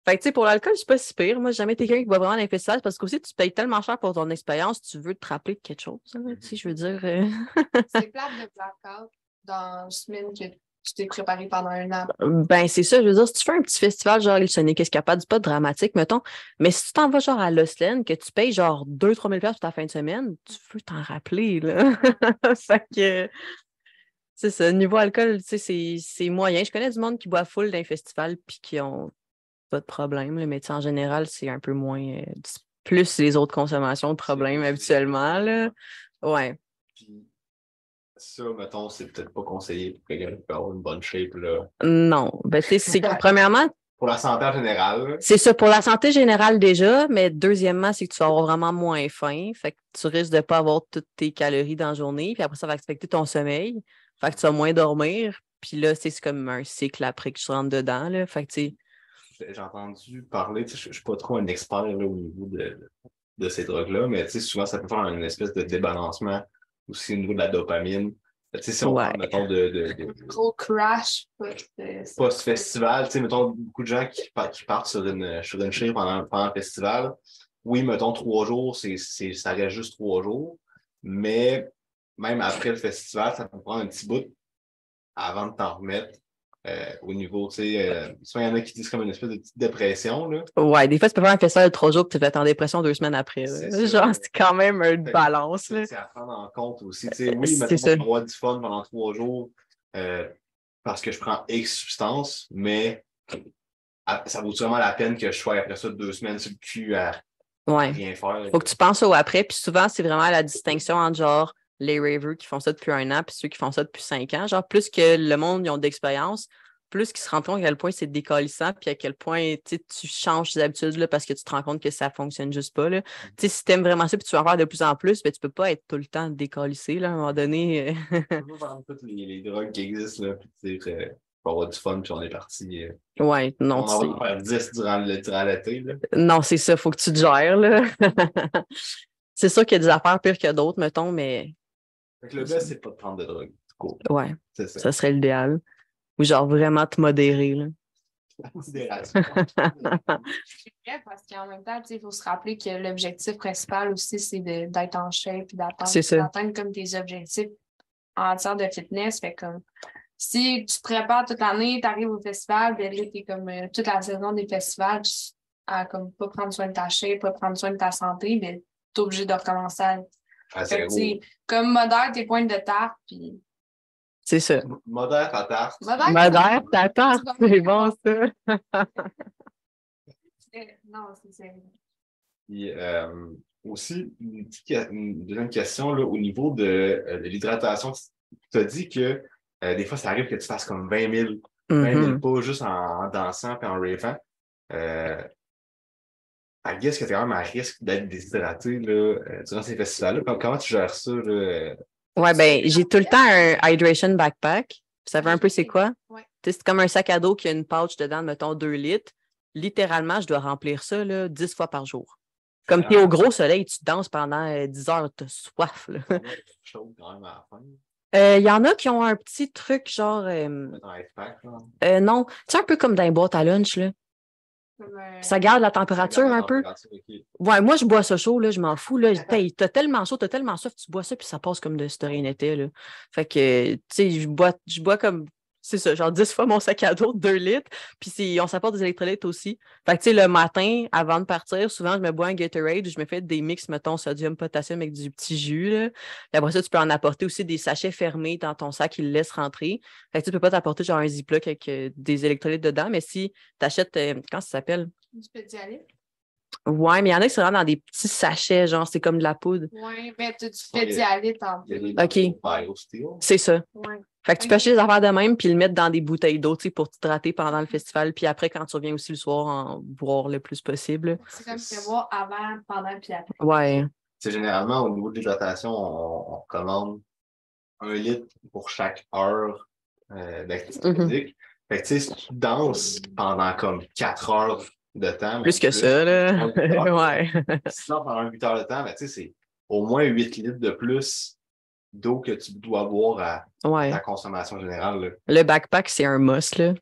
Fait que, tu sais, pour l'alcool, c'est pas si pire. Moi, j'ai jamais été quelqu'un qui va vraiment dans les festivals parce qu'aussi, tu payes tellement cher pour ton expérience, tu veux te rappeler de quelque chose. Tu sais, je veux dire. C'est plate de blackout dans une semaine que tu t'es préparé pendant un an. Ben, c'est ça. Je veux dire, si tu fais un petit festival, genre, le Sonic Escapade, c'est pas dramatique, mettons. Mais si tu t'en vas, genre, à Lost Land, que tu payes, genre, 2 000 $, 3 000 pour ta fin de semaine, tu veux t'en rappeler, là. Fait que. C'est ça. Niveau alcool, tu sais, c'est moyen. Je connais du monde qui boit full d'un festival puis qui ont pas de problème, là, mais en général, c'est un peu moins. Plus les autres consommations de problèmes habituellement. Là. Ouais. Puis ça, mettons, c'est peut-être pas conseillé pour quelqu'un qui peut avoir une bonne shape. Là. Non. Ben, c'est premièrement. Pour la santé en général. C'est ça, pour la santé générale déjà, mais deuxièmement, c'est que tu vas avoir vraiment moins faim. Fait que tu risques de ne pas avoir toutes tes calories dans la journée. Puis après, ça va affecter ton sommeil. Fait que tu vas moins dormir. Puis là, c'est comme un cycle après que tu rentres dedans. Là. Fait que tu j'ai entendu parler, je ne suis pas trop un expert là, au niveau de ces drogues-là, mais souvent, ça peut faire une espèce de débalancement aussi au niveau de la dopamine. Si on parle, mettons, gros crash post-festival, mettons, beaucoup de gens qui partent sur une chaîne pendant le festival. Oui, mettons, 3 jours, ça reste juste 3 jours, mais même après le festival, ça peut prendre un petit bout avant de t'en remettre. Au niveau, tu sais, soit il y en a qui disent comme une espèce de petite dépression. Là. Ouais, des fois, tu peux faire un festival de 3 jours et tu vas être en dépression 2 semaines après. Genre, c'est quand même une balance. C'est à prendre en compte aussi. Tu sais, oui, maintenant, je vais avoir du fun pendant 3 jours parce que je prends X substances, mais ça vaut vraiment la peine que je sois après ça 2 semaines sur le cul à rien faire. Faut que tu penses au après. Puis souvent, c'est vraiment la distinction entre genre les ravers qui font ça depuis 1 an puis ceux qui font ça depuis 5 ans. Genre, plus que le monde ils ont d'expérience, plus qu'ils se rendent compte à quel point c'est décalissant puis à quel point tu changes tes habitudes là, parce que tu te rends compte que ça fonctionne juste pas. Là. Si tu aimes vraiment ça puis tu vas en faire de plus en plus, ben, tu peux pas être tout le temps décalissé là, à un moment donné. Tu peux prendre toutes les drogues qui existent là, puis pour avoir du fun puis on est parti. Ouais, non. On en va faire 10 durant l'été. Non, c'est ça, faut que tu te gères. Là. C'est sûr qu'il y a des affaires pires que d'autres, mettons, mais. Fait que le best, c'est pas de prendre de drogue. Cool. Ouais, ça serait l'idéal. Ou genre vraiment te modérer. Là. La modération. C'est vrai parce qu'en même temps, il faut se rappeler que l'objectif principal aussi, c'est d'être en shape et d'atteindre comme tes objectifs en matière de fitness. Fait comme si tu te prépares toute l'année, tu arrives au festival, ben là, t'es comme toute la saison des festivals, à comme pas prendre soin de ta shape, pas prendre soin de ta santé, ben t'es obligé de recommencer à comme modère tes pointes de tarte, puis. C'est ça. Modère ta tarte. Modère ta tarte, c'est bon ça. Non, c'est ça. Puis, aussi, une deuxième question là, au niveau de l'hydratation. Tu as dit que des fois, ça arrive que tu fasses comme 20 000 pas juste en dansant et en ravant. I guess que tu es quand même à risque d'être déshydraté là, durant ces festivals-là. Comment tu gères ça? Là? Ouais, ben, j'ai tout le temps un hydration backpack. Vous savez un peu c'est quoi? Ouais. C'est comme un sac à dos qui a une pouch dedans, mettons 2 litres. Littéralement, je dois remplir ça là, 10 fois par jour. Comme tu es au gros soleil, tu danses pendant 10 heures, tu as soif. Là. Chaud quand même à la fin. Il y en a qui ont un petit truc genre. Non, tu sais, un peu comme dans les boîtes à lunch. Là. Ça garde la température un peu. Okay. Ouais, moi, je bois ça chaud, là, je m'en fous. Là. T'as tellement chaud, t'as tellement soif, tu bois ça, puis ça passe comme de ce rien n'était. Là. Fait que, tu sais, je bois comme c'est ça, genre 10 fois mon sac à dos de 2 litres. Puis on s'apporte des électrolytes aussi. Fait que, tu sais, le matin, avant de partir, souvent, je me bois un Gatorade ou je me fais des mix, mettons, sodium, potassium avec du petit jus, là. Puis après ça, tu peux en apporter aussi des sachets fermés dans ton sac qui le laissent rentrer. Fait que tu peux pas t'apporter genre un Ziploc avec des électrolytes dedans, mais si tu achètes, comment ça s'appelle? Du pédialyte. Ouais, mais il y en a qui sont vraiment dans des petits sachets, genre, c'est comme de la poudre. Oui, mais tu fais dialyte en plus. OK. BioSteel. C'est ça. Ouais. Fait que tu peux acheter des affaires de même puis le mettre dans des bouteilles d'eau, tu sais, pour t'hydrater pendant le festival. Puis après, quand tu reviens aussi le soir, en boire le plus possible. C'est comme prévoir avant, pendant puis après. Ouais. C'est généralement, au niveau de l'hydratation, on recommande 1 litre pour chaque heure d'activité physique. Fait que, tu sais, si tu danses pendant comme 4 heures de temps. Plus que ça, là. Ouais. Sinon, pendant 8 heures de temps, ben, tu sais, c'est au moins 8 litres de plus d'eau que tu dois boire à ta consommation générale. Là. Le backpack, c'est un must, là.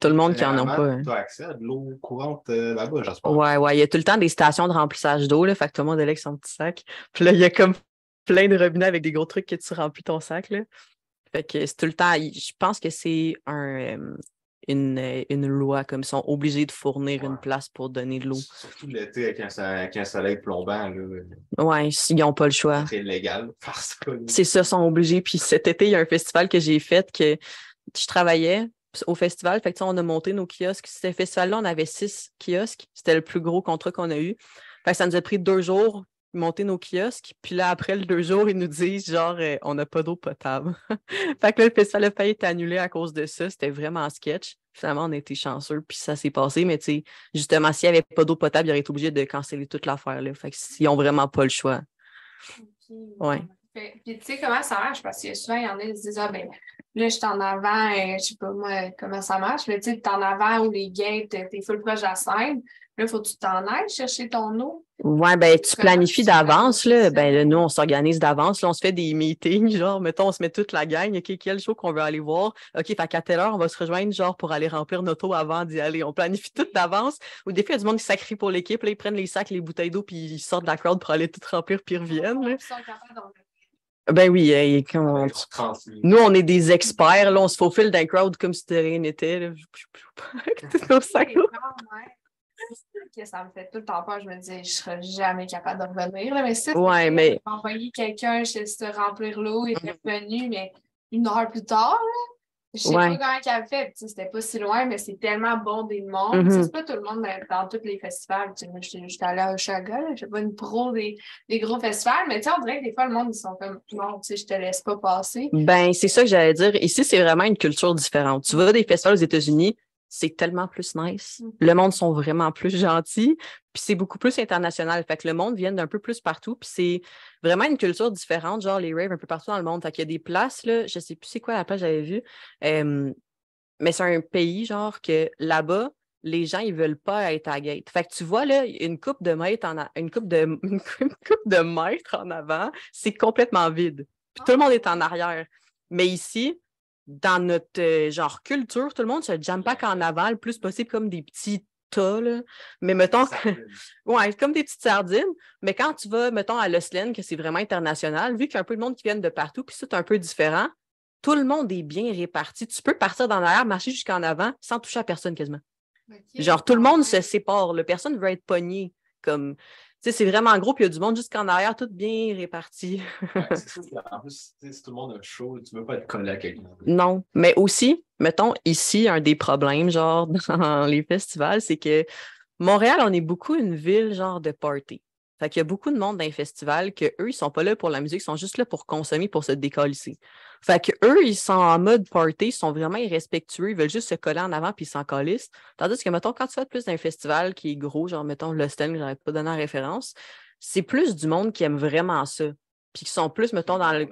Tout le monde qui en a pas. Tu as accès à de l'eau courante là-bas, j'espère. Ouais. Il y a tout le temps des stations de remplissage d'eau, là. Fait que tout le monde est là avec son petit sac. Puis là, il y a comme plein de robinets avec des gros trucs que tu remplis ton sac, là. Fait que c'est tout le temps. Je pense que c'est une loi, comme ils sont obligés de fournir une place pour donner de l'eau. Surtout l'été avec un soleil plombant. Là. Ouais, ils n'ont pas le choix. C'est illégal. C'est ça, ils sont obligés. Puis cet été, il y a un festival que j'ai fait que je travaillais au festival. Fait que on a monté nos kiosques. Ce festival-là, on avait 6 kiosques. C'était le plus gros contrat qu'on a eu. Fait que ça nous a pris 2 jours monter nos kiosques. Puis là, après le 2 jours, ils nous disent genre on n'a pas d'eau potable. Fait que là, le festival a failli être annulé à cause de ça. C'était vraiment sketch. Finalement, on a été chanceux, puis ça s'est passé. Mais tu sais, justement, s'il n'y avait pas d'eau potable, ils auraient été obligés de canceller toute l'affaire. Là. Fait que ils n'ont vraiment pas le choix. Ouais. Puis tu sais comment ça marche? Parce que souvent, il y en a qui se disent ah ben là, je suis en avant, je sais pas moi comment ça marche, mais tu sais, tu es en avant ou les gates, t'es full proche de la scène. Là, il faut que tu t'en ailles chercher ton eau. Ouais, ben tu planifies d'avance, là. Ben là, nous, on s'organise d'avance. Là, on se fait des meetings, genre, mettons, on se met toute la gang. OK, quel show qu'on veut aller voir? OK, fait qu'à telle heure, on va se rejoindre, genre, pour aller remplir notre eau avant d'y aller. On planifie tout d'avance. Ou des fois, il y a du monde qui sacrifie pour l'équipe. Là, ils prennent les sacs, les bouteilles d'eau, puis ils sortent de la crowd pour aller tout remplir, puis ils reviennent. Là. Ben oui, nous, on est des experts. Là, on se faufile dans le crowd comme si de rien n'était. Là. Nos sacs d'eau. Ça me fait tout le temps peur. Je me disais, je ne serais jamais capable de revenir. Là. Mais si envoyer quelqu'un chez se remplir l'eau, il est revenu, mais 1 heure plus tard, là, je sais pas comment il avait fait. C'était pas si loin, mais c'est tellement bon des mondes. C'est pas tout le monde dans tous les festivals. J'étais allée à Oshaga, je suis pas une pro des gros festivals, mais on dirait que des fois, le monde, ils sont comme non, je te laisse pas passer. Ben, c'est ça que j'allais dire. Ici, c'est vraiment une culture différente. Tu vas à des festivals aux États-Unis, c'est tellement plus nice. Le monde sont vraiment plus gentils. Puis c'est beaucoup plus international. Fait que le monde vient d'un peu plus partout. Puis c'est vraiment une culture différente, genre les raves un peu partout dans le monde. Fait qu'il y a des places, là, je sais plus c'est quoi la place que j'avais vue. Mais c'est un pays, genre, que là-bas, les gens, ils veulent pas être à gate. Fait que tu vois, là, une coupe de mètres une coupe de mètres en avant, c'est complètement vide. Puis tout le monde est en arrière. Mais ici, dans notre genre culture, tout le monde se jam pack en avant le plus possible comme des petits tas, là. Mais mettons, ouais, comme des petites sardines. Mais quand tu vas, mettons, à Lost Land, que c'est vraiment international, vu qu'il y a un peu de monde qui vient de partout, puis c'est un peu différent, tout le monde est bien réparti. Tu peux partir dans l'arrière, marcher jusqu'en avant, sans toucher à personne quasiment. Okay. Genre, tout le monde se sépare. Là. Personne ne veut être pogné. Comme... Tu sais, c'est vraiment gros, puis il y a du monde jusqu'en arrière, tout bien réparti. C'est sûr qu'en plus, si tout le monde a chaud, tu ne veux pas être collé à quelqu'un. Non, mais aussi, mettons, ici, un des problèmes, genre, dans les festivals, c'est que Montréal, on est beaucoup une ville, genre, de party. Fait qu'il y a beaucoup de monde dans les festivals qu'eux, ils sont pas là pour la musique, ils sont juste là pour consommer, pour se décalisser. Fait qu'eux, ils sont en mode party, ils sont vraiment irrespectueux, ils veulent juste se coller en avant puis ils s'en calissent. Tandis que, mettons, quand tu vas plus d'un festival qui est gros, genre, mettons, Lost End, que j'aurais pas donné en référence, c'est plus du monde qui aime vraiment ça. Puis qui sont plus, mettons, dans le...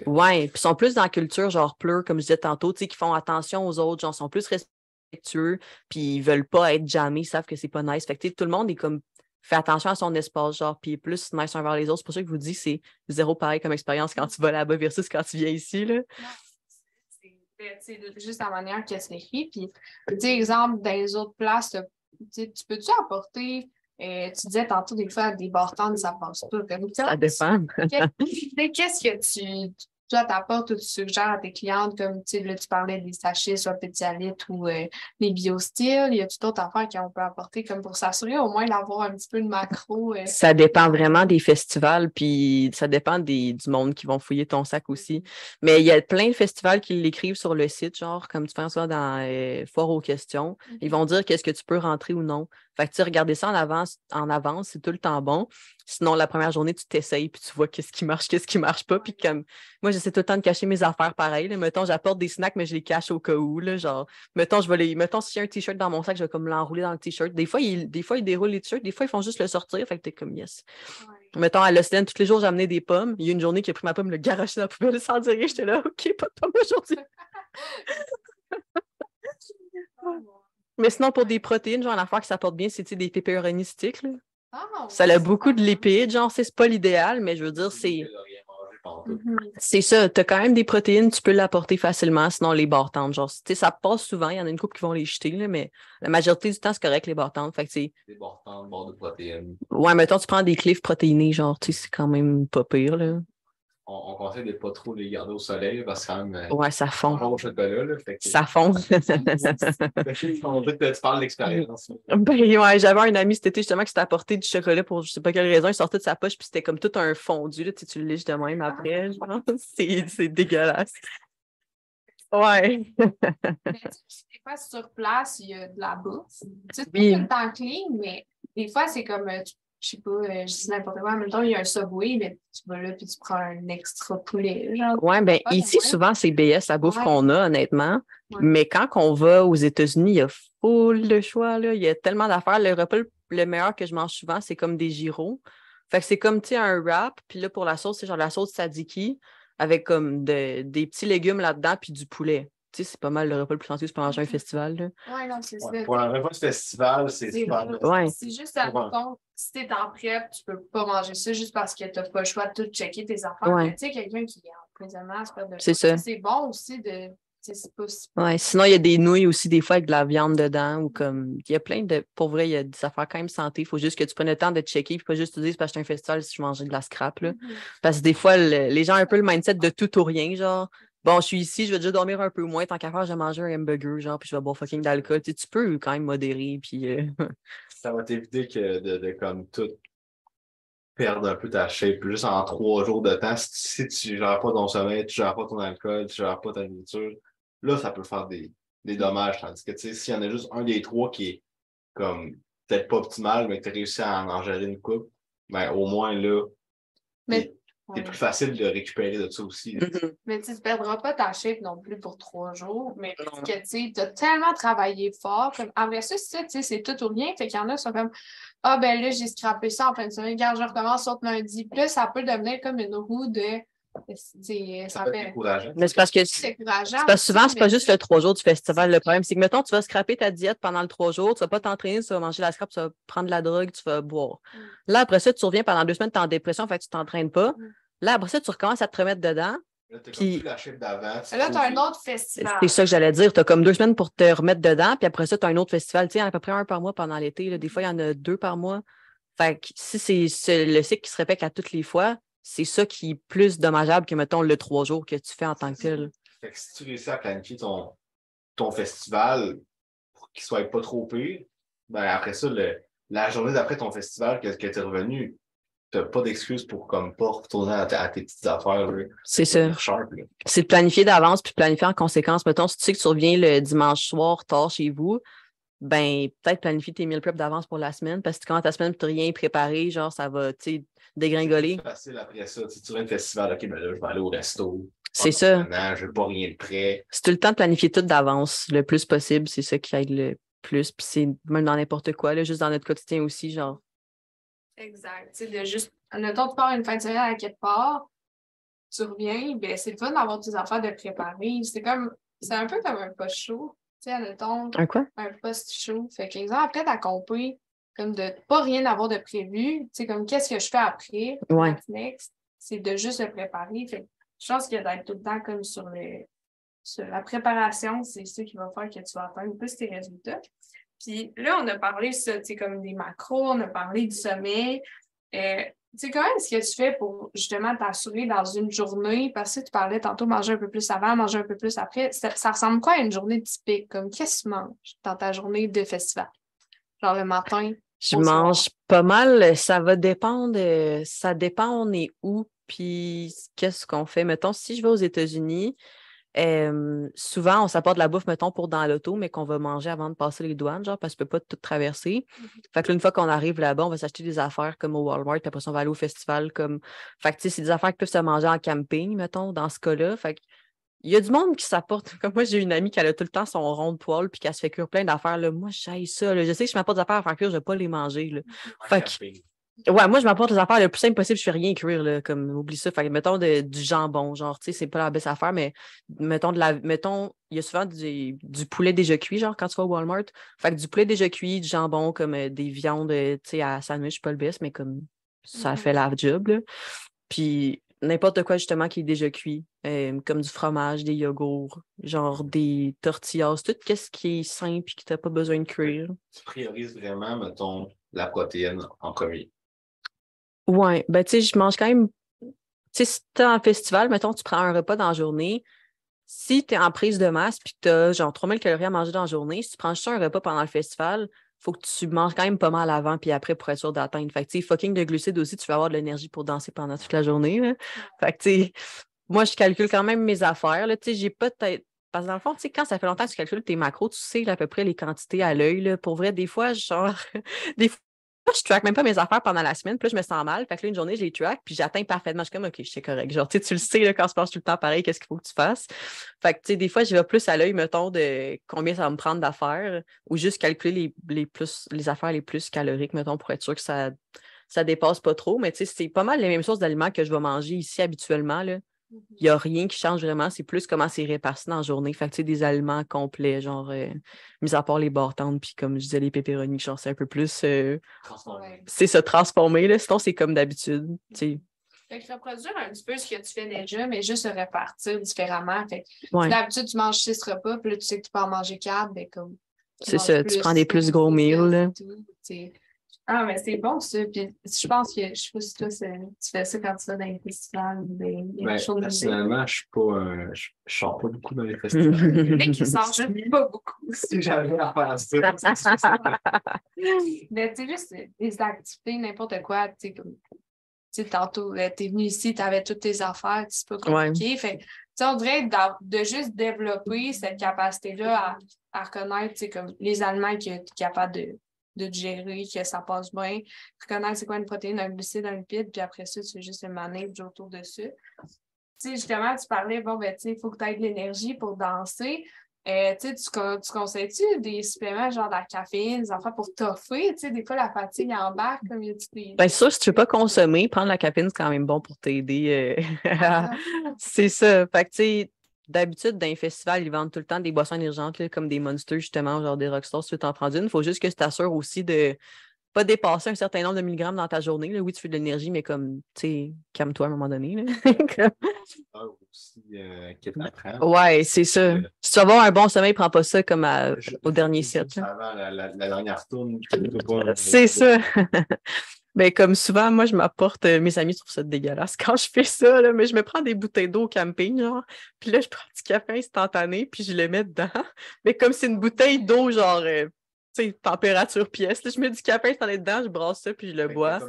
Ouais, puis sont plus dans la culture, genre, pleur, comme je disais tantôt, tu sais, qui font attention aux autres, genre, sont plus respectueux, puis ils veulent pas être jamais, ils savent que c'est pas nice. Fait que, tu sais, tout le monde est comme... Fais attention à son espace, genre, puis plus nice envers les autres. C'est pour ça que je vous dis, c'est zéro pareil comme expérience quand tu vas là-bas versus quand tu viens ici, là. C'est juste la manière qu'elle s'écrit. Puis, tu sais, exemple, dans les autres places, tu peux-tu apporter, tu disais tantôt, des fois, des bartendes, ça passe pas. Comme ça dépend. Qu'est-ce que toi, t'apportes ou tu suggères à tes clientes, comme tu sais, là, tu parlais des sachets, soit Pédialyte ou les BioSteel, y a-tu d'autres affaires qu'on peut apporter comme pour s'assurer au moins d'avoir un petit peu de macro? Ça dépend vraiment des festivals, puis ça dépend du monde qui vont fouiller ton sac aussi. Mais il y a plein de festivals qui l'écrivent sur le site, genre, comme tu fais ça dans Foire aux questions. Ils vont dire qu'est-ce que tu peux rentrer ou non. Fait que tu sais, regarder ça en avance, c'est tout le temps bon. Sinon, la première journée, tu t'essayes, puis tu vois qu'est-ce qui marche pas. Puis comme moi, j'essaie tout le temps de cacher mes affaires pareil. Là. Mettons, j'apporte des snacks, mais je les cache au cas où. Là, genre, mettons, mettons, si j'ai un t-shirt dans mon sac, je vais comme l'enrouler dans le t-shirt. Des fois, ils déroulent les t-shirts, des fois, ils font juste le sortir. Fait que t'es comme yes. Ouais. Mettons, à l'Océane, tous les jours, j'amenais des pommes. Il y a une journée qui a pris ma pomme, le garoché dans la poubelle sans dire rien. J'étais là, OK, pas de pomme aujourd'hui. Mais sinon, pour des protéines, genre, l'affaire que ça porte bien, c'est des pepperoni sticks. Là. Ça a beaucoup de lipides, genre, c'est pas l'idéal, mais je veux dire, c'est. C'est ça, t'as quand même des protéines, tu peux l'apporter facilement, sinon les barres tendres, genre, ça passe souvent, il y en a une couple qui vont les jeter, là, mais la majorité du temps, c'est correct, les barres tendres, fait que c'est... Des barres tendres, barres de protéines. Ouais, mettons, tu prends des cliffs protéinés, genre, tu sais, c'est quand même pas pire, là. On conseille de pas trop les garder au soleil, parce que quand même... Ouais, ça fond. Au chocolat, là, fait que... Ça fond. On dirait que tu parles d'expérience. Ben ouais, j'avais un ami cet été, justement, qui s'était apporté du chocolat pour je sais pas quelle raison, il sortait de sa poche, puis c'était comme tout un fondu, là, tu le liches de même après, genre, c'est dégueulasse. Ouais. Mais tu sais, des fois, sur place, il y a de la bouffe. Tu sais, c'est Oui. pas tout le temps clean, mais des fois, c'est comme, je sais pas, je dis n'importe quoi. En même temps, il y a un Subway, mais tu vas là puis tu prends un extra poulet. Genre, Ouais, ben pas ici, souvent, c'est BS, la bouffe qu'on a, honnêtement. Ouais. Mais quand on va aux États-Unis, il y a full de choix, là. Il y a tellement d'affaires. Le repas le meilleur que je mange souvent, c'est comme des gyros. Fait que c'est comme, tu sais, un wrap. Puis là, pour la sauce, c'est genre la sauce tzatziki avec comme des petits légumes là-dedans puis du poulet. Tu sais, c'est pas mal le repas le plus sensible pour manger un festival, là. Ouais, non, c'est ça. Pour un repas de festival, c'est super. Ouais. C'est juste à compte, si t'es en prep, tu peux pas manger ça juste parce que t'as pas le choix de tout checker tes affaires. Ouais. Mais tu sais, quelqu'un qui est en prisonnier, c'est ça. C'est bon aussi de. C'est pas si... Ouais, sinon, il y a des nouilles aussi, des fois, avec de la viande dedans, ou comme, il y a plein de, pour vrai, il y a des affaires quand même santé. Il faut juste que tu prennes le temps de checker, puis pas juste te dire, c'est parce que c'est un festival si je mangeais de la scrap, là. Parce que des fois, les gens ont un peu le mindset de tout ou rien, genre, bon, je suis ici, je vais déjà dormir un peu moins, tant qu'à faire, je vais manger un hamburger, genre, puis je vais boire fucking d'alcool. Tu sais, tu peux quand même modérer, puis... Ça va t'éviter que de comme tout perdre un peu ta shape. Juste en 3 jours de temps, si tu ne gères pas ton sommeil, tu ne gères pas ton alcool, tu ne gères pas ta nourriture, là, ça peut faire des dommages. Tandis que, tu sais, s'il y en a juste un des trois qui est comme peut-être pas optimal, mais que tu as réussi à en gérer une coupe, ben au moins là, c'est plus facile de récupérer de ça aussi. Mais tu ne perdras pas ta shape non plus pour 3 jours. Mais que tu as tellement travaillé fort. Comme, après ça, c'est tout ou rien. Fait qu'il y en a qui sont comme ah ben là, j'ai scrappé ça en fin de semaine. Regarde, je recommence autre lundi. Puis là, ça peut devenir comme une roue de. Ça peut être décourageant. Mais c'est parce que souvent, c'est pas juste le 3 jours du festival. Le problème, c'est que, mettons, tu vas scraper ta diète pendant le 3 jours, tu vas pas t'entraîner, tu vas manger la scrap, tu vas prendre de la drogue, tu vas boire. Là, après ça, tu reviens pendant 2 semaines, tu es en dépression, fait que tu t'entraînes pas. Là, après ça, tu recommences à te remettre dedans. Là, tu as la shape d'avant. Là, tu as un autre festival. C'est ça que j'allais dire. Tu as comme 2 semaines pour te remettre dedans, puis après ça, tu as un autre festival. Tu sais, à peu près un par mois pendant l'été. Des fois, il y en a 2 par mois. Fait que si c'est le cycle qui se répète à toutes les fois, c'est ça qui est plus dommageable que, mettons, le 3 jours que tu fais en tant que tel. Fait que si tu réussis à planifier ton festival pour qu'il ne soit pas trop pire, ben après ça, la journée d'après ton festival que tu es revenu, tu n'as pas d'excuse pour comme pas retourner à tes petites affaires. C'est ça. C'est de planifier d'avance puis planifier en conséquence. Mettons, si tu sais que tu reviens le dimanche soir tard chez vous, ben peut-être planifier tes meal prep d'avance pour la semaine parce que quand ta semaine tu n'as rien préparé, genre ça va dégringoler. C'est facile après ça. Si tu vas à un festival, OK, ben là, je vais aller au resto. C'est ça. Je n'ai pas rien de prêt. C'est tout le temps de planifier tout d'avance le plus possible. C'est ça qui aide le plus. Puis c'est même dans n'importe quoi, là, juste dans notre quotidien aussi, genre. Exact. Tu sais, de juste, admettons, tu pars une fin de semaine à quelque part, tu reviens, ben c'est le fun d'avoir tes affaires de préparer. C'est un peu comme un post show. Tu sais, admettons, un post show. Fait que l'exemple, après ta compé, comme de pas rien avoir de prévu, tu sais, comme qu'est-ce que je fais après, what's next, c'est de juste le préparer. Fait que je pense qu'il y a d'être tout le temps comme sur la préparation, c'est ça qui va faire que tu vas atteindre plus tes résultats. Puis là, on a parlé ça, tu sais, comme des macros, on a parlé du sommeil. C'est quand même ce que tu fais pour justement t'assurer dans une journée, parce que tu parlais tantôt manger un peu plus avant, manger un peu plus après. Ça ressemble quoi à une journée typique? Comme qu'est-ce que tu manges dans ta journée de festival? Genre le matin, Je au soir. mange pas mal, ça va dépendre, ça dépend on est où, puis qu'est-ce qu'on fait. Mettons, si je vais aux États-Unis, souvent on s'apporte de la bouffe, mettons, pour dans l'auto, mais qu'on va manger avant de passer les douanes, genre, parce que tu peux pas tout traverser. Fait que là, une fois qu'on arrive là-bas, on va s'acheter des affaires comme au Walmart, puis après ça, on va aller au festival comme. Fait que tu sais, c'est des affaires qui peuvent se manger en camping, mettons, dans ce cas-là. Fait que il y a du monde qui s'apporte. Comme moi, j'ai une amie qui a tout le temps son rond de poêle puis qu'elle se fait cuire plein d'affaires. Là. Moi, j'aille ça. Là. Je sais que je m'apporte des affaires à faire cuire, je ne vais pas les manger. Là. Fait que, ouais, moi, je m'apporte les affaires le plus simple possible, je fais rien cuire. Là, comme, oublie ça. Fait que, mettons du jambon. Genre, tu sais, c'est pas la baisse à faire, mais mettons, il y a souvent du poulet déjà cuit, genre, quand tu vas au Walmart. Fait que du poulet déjà cuit, du jambon, comme des viandes, tu sais, à sandwich, pas le best, mais comme ça fait la job. Là. Puis n'importe quoi justement qui est déjà cuit, comme du fromage, des yogourts, genre des tortillas, tout ce qui est simple et qui n'a pas besoin de cuire. Tu priorises vraiment, mettons, la protéine en premier. Ouais, ben tu sais, je mange quand même. Tu sais, si t'es en festival, mettons, tu prends un repas dans la journée. Si tu es en prise de masse puis que tu as genre 3000 calories à manger dans la journée, si tu prends juste un repas pendant le festival, faut que tu manges quand même pas mal avant puis après pour être sûr d'atteindre. Fait que, tu sais, fucking de glucides aussi, tu vas avoir de l'énergie pour danser pendant toute la journée. Là. Fait que, tu sais, moi, je calcule quand même mes affaires. Là. Tu sais, j'ai pas peut-être. Parce que dans le fond, tu sais, quand ça fait longtemps que tu calcules tes macros, tu sais là, à peu près les quantités à l'œil. Là. Pour vrai, des fois, genre, des fois, je track même pas mes affaires pendant la semaine, puis là, je me sens mal. Fait que là, une journée, je les track, puis j'atteins parfaitement. Je suis comme, OK, je suis correct. Genre, tu sais, tu le sais, là, quand tu passes tout le temps pareil, qu'est-ce qu'il faut que tu fasses. Fait que, tu sais, des fois, je vais plus à l'œil, mettons, de combien ça va me prendre d'affaires, ou juste calculer les affaires les plus caloriques, mettons, pour être sûr que ça dépasse pas trop. Mais tu sais, c'est pas mal les mêmes sources d'aliments que je vais manger ici habituellement, là. Il n'y a rien qui change vraiment, c'est plus comment c'est réparti dans la journée. Fait que, tu sais, des aliments complets, genre, mis à part les bartendes, puis comme je disais, les pépéronis, genre, c'est un peu plus. C'est se transformer, là. Sinon, c'est comme d'habitude, tu sais. Fait que reproduire un petit peu ce que tu fais déjà, mais juste se répartir différemment. Fait que Ouais. d'habitude, tu manges 6 repas, puis là, tu sais que tu peux en manger 4, ben comme. C'est ça, tu prends des plus gros meals, là. Ah, mais c'est bon, ça. Puis je pense que, je sais pas si toi, tu fais ça quand tu vas dans les festivals ou des choses de musique. Personnellement, je suis pas, je sors pas beaucoup dans les festivals. Mais qui sort juste pas beaucoup. Si j'avais à faire ça. Mais tu sais, juste des activités, n'importe quoi, tu sais, comme. Tu sais, tantôt, t'es venu ici, t'avais toutes tes affaires, c'est pas compliqué. Fait tu sais, on dirait de juste développer cette capacité-là à reconnaître, tu sais, comme les aliments que tu es capable de gérer, que ça passe bien, reconnaître c'est quoi une protéine, un glucide, un lipide, puis après ça, tu fais juste le manage autour de ça. Tu sais, justement, tu parlais, bon, ben, tu sais, il faut que tu aies de l'énergie pour danser. Tu conseilles-tu des suppléments genre de la caféine, des affaires pour toffer? Tu sais, des fois, la fatigue embarque, comme il y a des... Bien sûr, si tu ne veux pas consommer, prendre la caféine, c'est quand même bon pour t'aider. C'est ça. Fait que, tu sais, d'habitude, dans les festivals, ils vendent tout le temps des boissons énergentes, là, comme des Monsters, justement, genre des Rockstars, si tu veux t'en prendre une. Il faut juste que tu t'assures aussi de pas dépasser un certain nombre de milligrammes dans ta journée. Là. Oui, tu fais de l'énergie, mais comme, tu sais, calme-toi à un moment donné. Là. Aussi, qui t'apprend. Ouais, c'est ça. Si tu vas avoir un bon sommeil, prends pas ça comme au dernier set. Avant la dernière tourne, c'est ça. Ben, comme souvent, moi, je m'apporte, mes amis trouvent ça dégueulasse quand je fais ça, là, mais je me prends des bouteilles d'eau au camping, genre, puis là, je prends du café instantané, puis je le mets dedans. Mais comme c'est une bouteille d'eau, genre, tu sais, température pièce, là, je mets du café instantané dedans, je brasse ça, puis je le bois.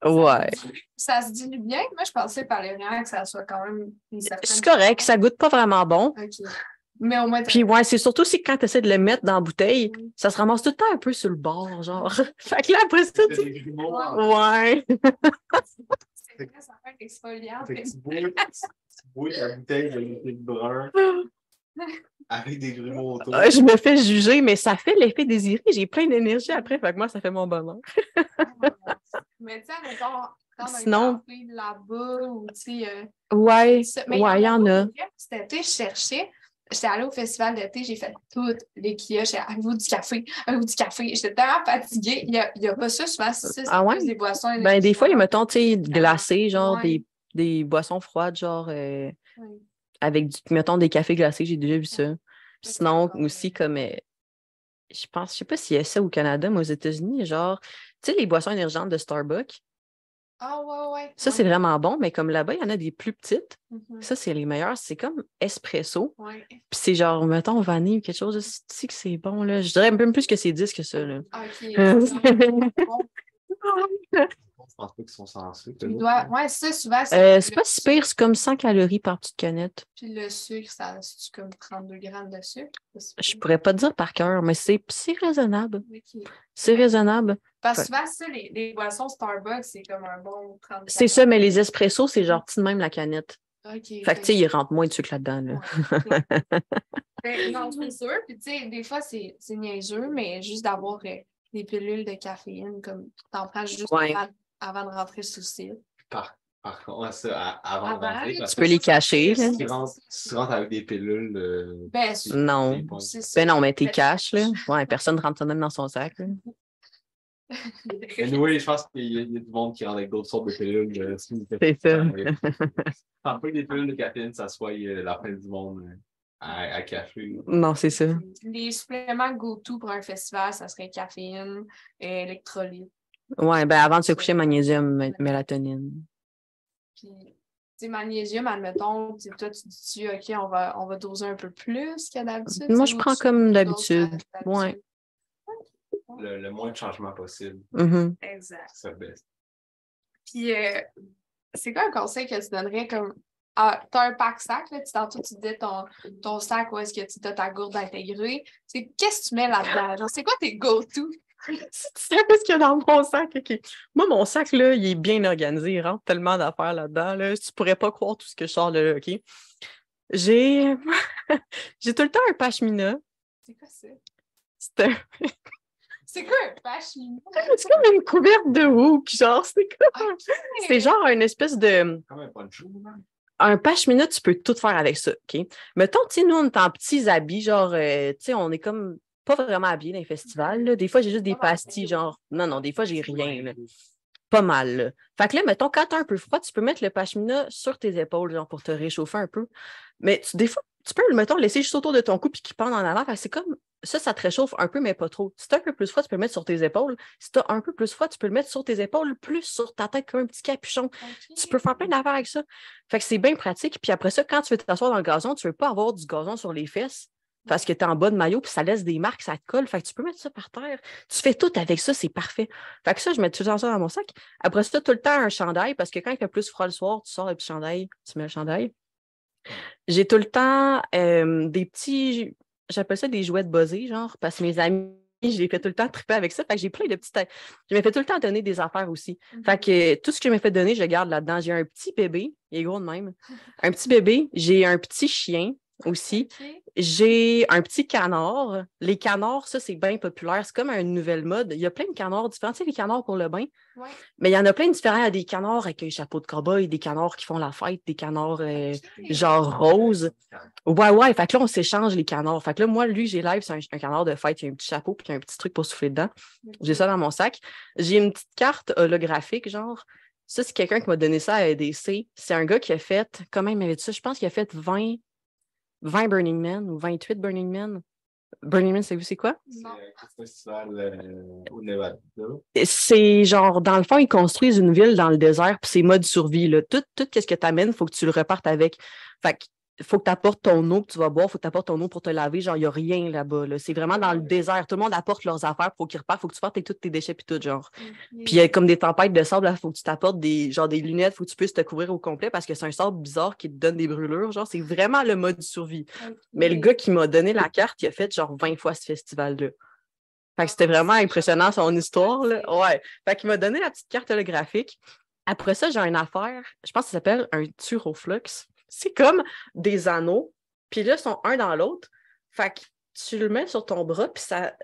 Ouais. Ça se dilue bien? Moi, je pensais par les rien que ça soit quand même une certaine... C'est correct, ça goûte pas vraiment bon. Okay. Mais au moins... Puis ouais, c'est surtout si quand tu essaies de le mettre dans la bouteille, ça se ramasse tout le temps un peu sur le bord, genre. Fait que là, après ça, tu... Ouais. C'est vrai, ça fait un exfoliant. Tu bois la bouteille de liquide brun avec des grumeaux autour. Je me fais juger, mais ça fait l'effet désiré. J'ai plein d'énergie après, fait que moi, ça fait mon bonheur. Mais tu sais, mettons, dans sinon... un café là-bas, ou tu sais... ouais, il y en a. Cet été, je cherchais... J'étais allée au festival d'été, j'ai fait toutes les kiosques. Avez-vous du café? Avez-vous du café? J'étais tellement fatiguée. Il n'y a pas ça souvent. C'est plus des boissons. Ben, des fois, il y a, mettons, tu sais, glacés, genre des boissons froides, genre avec, mettons, des cafés glacés. J'ai déjà vu ça. Sinon, aussi, comme, je sais pas s'il y a ça au Canada, mais aux États-Unis, genre, tu sais, les boissons énergentes de Starbucks, Ah, ouais. Ça, c'est vraiment bon, mais comme là-bas, il y en a des plus petites. Mhm. Ça, c'est les meilleures. C'est comme espresso. Ouais. Puis c'est genre, mettons, vanille ou quelque chose. Tu sais que c'est bon, là. Je dirais même plus que c'est 10 que ça, là. OK. Bon, Je pense pas qu'ils sont censés. ouais, ça, souvent, c'est pas si pire, c'est comme 100 calories par petite canette. Puis le sucre, ça c'est comme 32 grammes de sucre. Je pourrais pas te dire par cœur, mais c'est raisonnable. OK. C'est raisonnable. Parce que Fait- souvent, ça, les boissons Starbucks, c'est comme un bon 30 C'est ça, mais les espressos, c'est genre petit de même la canette. OK. Fait que, tu sais, il rentre moins de sucre là-dedans, là. Ouais. Non, c'est sûr. Puis, tu sais, des fois, c'est niaiseux, mais juste d'avoir des pilules de caféine, comme t'en prends juste Ouais. avant de rentrer sous le site. Par contre, ouais, ça, avant de rentrer, parce Tu peux les cacher, là. si tu rentres avec des pilules, Ben, Non. c'est ça. Ben non, mais t'es cash, là. Ouais, personne ne rentre ça même dans son sac, là. oui, je pense qu'il y a du monde qui rentre avec d'autres sortes de pilules. C'est ça. Tant pas que des pilules de caféine, ça soit la fin du monde à café. Non, c'est ça. Les suppléments go-to pour un festival, ça serait caféine, électrolyte. Ouais, ben avant de se coucher, magnésium, mélatonine. Puis, tu sais, magnésium, admettons, toi, tu dis, OK, on va doser un peu plus qu'à d'habitude. Moi, je prends comme d'habitude. Ouais. Le moins de changements possible. Mm-hmm. Exact. Ça baisse. Puis, c'est quoi un conseil que tu donnerais comme. Ah, tu as un pack sac, là, tantôt tu disais ton sac où est-ce que tu as ta gourde intégrée. Qu'est-ce que tu mets là-dedans? Genre, c'est quoi tes go-to? Si tu sais ce qu'il y a dans mon sac, OK. Moi, mon sac, là, il est bien organisé. Il rentre tellement d'affaires là-dedans. Là. Tu pourrais pas croire tout ce que je sors de là, OK? J'ai tout le temps un pashmina. C'est quoi ça? C'est quoi un pashmina? C'est comme une couverte de hook, genre. C'est genre une espèce de... Comme un poncho, là. Un pashmina, tu peux tout faire avec ça, OK? Mettons, tu sais, nous, on est en petits habits, genre, tu sais, on est comme pas vraiment habillés dans les festivals, là. Des fois, j'ai juste des pastilles, genre... Non, des fois, j'ai rien, là. Pas mal, là. Fait que là, mettons, quand t'as un peu froid, tu peux mettre le pashmina sur tes épaules, genre, pour te réchauffer un peu. Mais des fois, tu peux, mettons, laisser juste autour de ton cou puis qu'il pend en avant. Fait que c'est comme... Ça te réchauffe un peu, mais pas trop. Si t'as un peu plus froid, tu peux le mettre sur tes épaules. Si t'as un peu plus froid, tu peux le mettre sur tes épaules, plus sur ta tête comme un petit capuchon. Okay. Tu peux faire plein d'affaires avec ça. Fait que c'est bien pratique. Puis après ça, quand tu veux t'asseoir dans le gazon, tu veux pas avoir du gazon sur les fesses parce que tu es en bas de maillot puis ça laisse des marques, ça te colle. Fait que tu peux mettre ça par terre. Tu fais tout avec ça, c'est parfait. Fait que ça, je mets tout le temps ça dans mon sac. Après ça, tout le temps un chandail parce que quand il fait plus froid le soir, tu sors le petit chandail, tu mets le chandail. J'ai tout le temps des petits... J'appelle ça des jouets de buzzés, genre, parce que mes amis, je les fais tout le temps triper avec ça. Fait que j'ai plein de petites... Je me fais tout le temps donner des affaires aussi. Fait que tout ce que je me fais donner, je le garde là-dedans. J'ai un petit bébé, il est gros de même. Un petit bébé, j'ai un petit chien aussi. Okay. J'ai un petit canard. Les canards, ça, c'est bien populaire. C'est comme une nouvelle mode. Il y a plein de canards différents. Tu sais, les canards pour le bain. Ouais. Mais il y en a plein de différents. Il y a des canards avec un chapeau de cow-boy, des canards qui font la fête, des canards genre roses. Ouais. Fait que là, on s'échange les canards. Fait que là, moi, lui, j'ai live, c'est un canard de fête. Il y a un petit chapeau puis il y a un petit truc pour souffler dedans. Okay. J'ai ça dans mon sac. J'ai une petite carte holographique, genre. Ça, c'est quelqu'un qui m'a donné ça à EDC. C'est un gars qui a fait, comment il m'avait dit ça? Je pense qu'il a fait 20 Burning Man ou 28 Burning Man. Burning Man, c'est quoi? C'est un festival au Nevada. C'est genre, dans le fond, ils construisent une ville dans le désert, puis c'est mode survie. Là. Tout ce que tu amènes, il faut que tu le repartes avec. Fait que faut que tu apportes ton eau que tu vas boire, il faut que tu apportes ton eau pour te laver. Genre, il n'y a rien là-bas. Là. C'est vraiment dans le désert. Tout le monde apporte leurs affaires, il faut qu'ils repartent, il faut que tu portes tous tes déchets puis tout, genre. Puis il y a comme des tempêtes de sable, il faut que tu t'apportes des lunettes, il faut que tu puisses te couvrir au complet parce que c'est un sable bizarre qui te donne des brûlures. Genre, c'est vraiment le mode survie. Mais le gars qui m'a donné la carte, il a fait genre 20 fois ce festival-là. Fait que c'était vraiment impressionnant son histoire, là. Ouais. Fait qu'il m'a donné la petite carte holographique. Après ça, j'ai une affaire, je pense que ça s'appelle un Turoflux. C'est comme des anneaux, puis là, ils sont un dans l'autre. Fait que tu le mets sur ton bras, puis ça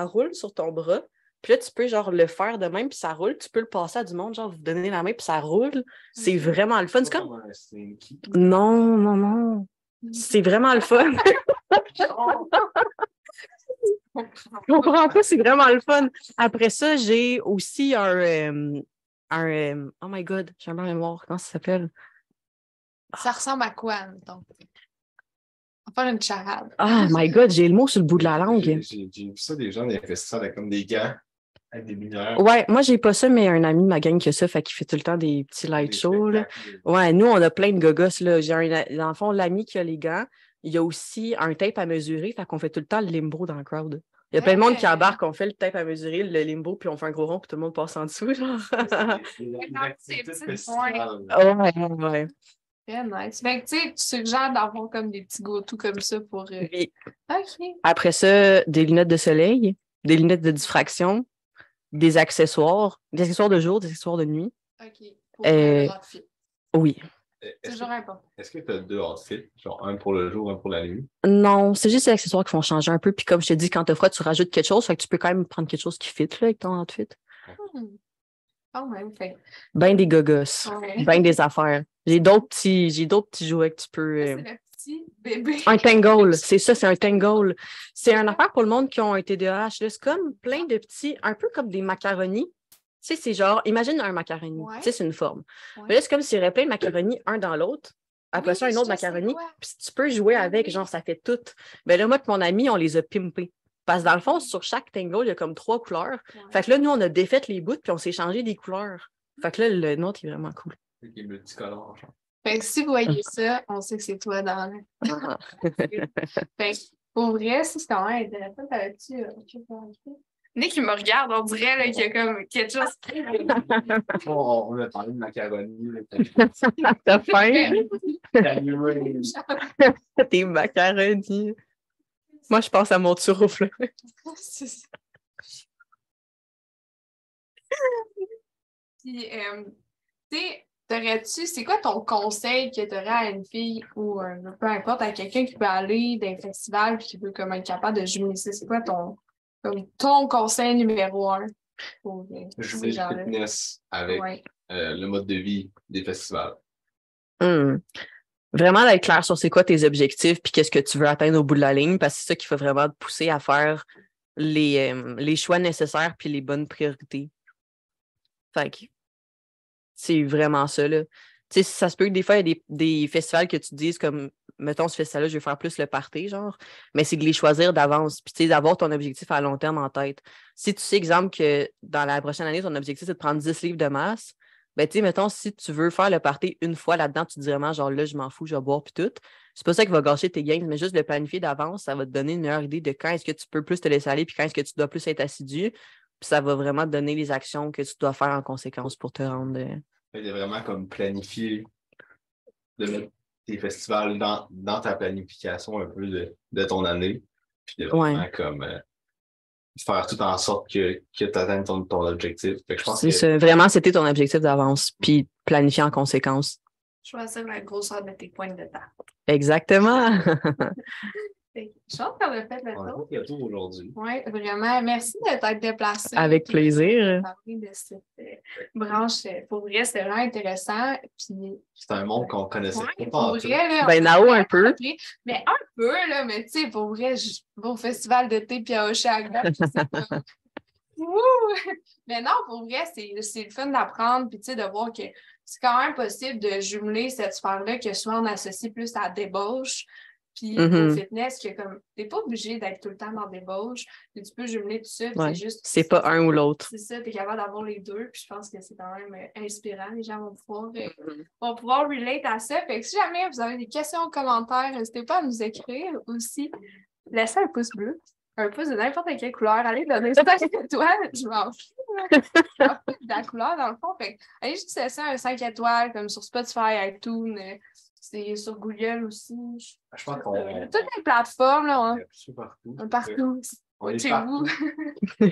roule sur ton bras. Puis là, tu peux genre le faire de même, puis ça roule. Tu peux le passer à du monde, genre vous donner la main, puis ça roule. C'est vraiment le fun. C'est comme... Non. C'est vraiment le fun. Je comprends pas, c'est vraiment le fun. Après ça, j'ai aussi oh my God, j'ai un blanc de mémoire. Comment ça s'appelle? Ça ressemble à quoi, mettons? On va faire une charade. Oh my God, j'ai le mot sur le bout de la langue. J'ai vu ça des gens, des festivals avec comme des gants. Avec des mineurs. Ouais, moi, j'ai pas ça, mais un ami de ma gang qui a ça, fait qu'il fait tout le temps des petits light shows, là. Ouais, nous, on a plein de gogos, là. Dans le fond, l'ami qui a les gants, il y a aussi un tape à mesurer, fait qu'on fait tout le temps le limbo dans le crowd. Il y a plein de monde qui embarque, on fait le tape à mesurer, le limbo, puis on fait un gros rond, puis tout le monde passe en dessous, genre. Ouais. Très nice. Fait que tu suggères d'avoir comme des petits go-to comme ça pour. Oui. OK. Après ça, des lunettes de soleil, des lunettes de diffraction, des accessoires de jour, des accessoires de nuit. OK. Pour le outfit. Oui. C'est toujours important. Est-ce que tu as 2 outfits? Genre un pour le jour, un pour la nuit? Non, c'est juste les accessoires qui font changer un peu. Puis comme je te dis, quand t'as froid, tu rajoutes quelque chose. Fait que tu peux quand même prendre quelque chose qui fit là, avec ton outfit. Quand même, fait. Ben des gogos. Ouais. Ben des affaires. J'ai d'autres petits jouets que tu peux. C'est le petit bébé. Un tangle. C'est ça, c'est un tangle. C'est une affaire pour le monde qui ont un TDAH. Là. C'est comme plein de petits, un peu comme des macaronis. Tu sais, c'est genre, imagine un macaroni. Ouais. Tu sais, c'est une forme. Ouais. Mais là, c'est comme s'il y aurait plein de macaronis, un dans l'autre. Après ça, un autre macaroni. Puis tu peux jouer avec, genre, ça fait tout. Ben là, moi et mon ami, on les a pimpés. Parce que dans le fond, sur chaque tangle, il y a comme 3 couleurs. Ouais. Fait que là, nous, on a défait les bouts, puis on s'est changé des couleurs. Fait que là, le nôtre est vraiment cool. Il est multicolore, genre. Fait que si vous voyez ça, on sait que c'est toi dans le. Fait que pour vrai, c'est quand même intéressant. T'avais-tu. Nick, il me regarde, on dirait là, qu'il y a comme quelque chose qui. On a parlé de macaroni. T'as faim? Tes macaronis. Moi, je pense à mon turouf, là. C'est ça. Puis, tu sais, c'est quoi ton conseil que tu aurais à une fille ou peu importe, à quelqu'un qui peut aller dans un festival et qui veut comme être capable de jumeler ça? C'est quoi ton conseil numéro 1 pour Jumeler le fitness avec le mode de vie des festivals. Vraiment d'être clair sur c'est quoi tes objectifs puis qu'est-ce que tu veux atteindre au bout de la ligne parce que c'est ça qu'il faut vraiment te pousser à faire les choix nécessaires puis les bonnes priorités. Fait que c'est vraiment ça, là. Tu sais, ça se peut que des fois, il y a des festivals que tu te dises comme, mettons, ce festival-là, je vais faire plus le party, genre, mais c'est de les choisir d'avance puis tu sais, d'avoir ton objectif à long terme en tête. Si tu sais, exemple, que dans la prochaine année, ton objectif, c'est de prendre 10 livres de masse, ben, tu sais, mettons, si tu veux faire le party une fois là-dedans, tu te dis vraiment, genre, là, je m'en fous, je vais boire, puis tout. C'est pas ça qui va gâcher tes gains, mais juste le planifier d'avance, ça va te donner une meilleure idée de quand est-ce que tu peux plus te laisser aller, puis quand est-ce que tu dois plus être assidu. Puis ça va vraiment te donner les actions que tu dois faire en conséquence pour te rendre. Il y a vraiment comme planifier de mettre tes festivals dans ta planification un peu de ton année. Puis de vraiment comme faire tout en sorte que tu atteignes ton objectif. Je pense c'est ça. Vraiment, c'était ton objectif d'avance, puis planifier en conséquence. Choisir la grosseur de tes pointes de table. Exactement. Je pense qu'on a fait le tour. On a fait le tour aujourd'hui. Oui, vraiment. Merci de t'être déplacé. Avec plaisir. Parler de cette branche. Pour vrai, c'est vraiment intéressant. Puis... C'est un monde qu'on connaissait pas. Pour vrai, là, ben, Nao, un peu. Mais un peu, là, mais tu sais, pour vrai, je vais au festival d'été puis à Oshaga. Mais non, pour vrai, c'est le fun d'apprendre puis tu sais, de voir que c'est quand même possible de jumeler cette sphère-là que souvent on associe plus à la débauche. Puis au fitness, que comme t'es pas obligé d'être tout le temps dans des débauche, tu peux jumeler tout ça. Ouais. C'est juste. C'est pas un ou l'autre. C'est ça, t'es capable d'avoir les deux. Puis je pense que c'est quand même inspirant. Les gens vont pouvoir relate à ça. Fait que si jamais vous avez des questions ou commentaires, n'hésitez pas à nous écrire aussi. Laissez un pouce bleu. Un pouce de n'importe quelle couleur. Allez donner 5 étoiles. Je m'en fous. De la couleur, dans le fond. Fait que, allez juste laisser un 5 étoiles, comme sur Spotify, iTunes. C'est sur Google aussi. Je pense qu'on... Toutes les plateformes, là. Hein. Partout. Partout. On est chez partout. vous.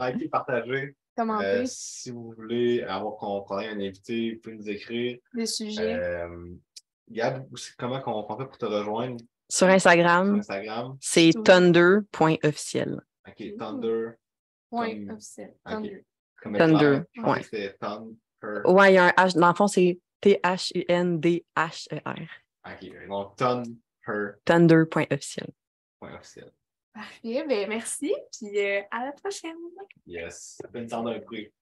Likez, partagez. Commentez. Si vous voulez avoir qu'on ait un invité, vous pouvez nous écrire. Des sujets. Gab, comment on fait pour te rejoindre? Sur Instagram. C'est thunder.officiel. OK, Thunder. Point officiel. Thunder. Thunder. Ouais. C'est Thunder. Ouais, il y a un H. Dans le fond, c'est THUNDHER. OK, donc Thunder. Thunder.officiel. Officiel. Parfait, ben merci, puis à la prochaine. Yes, ça fait une sorte d'un prix.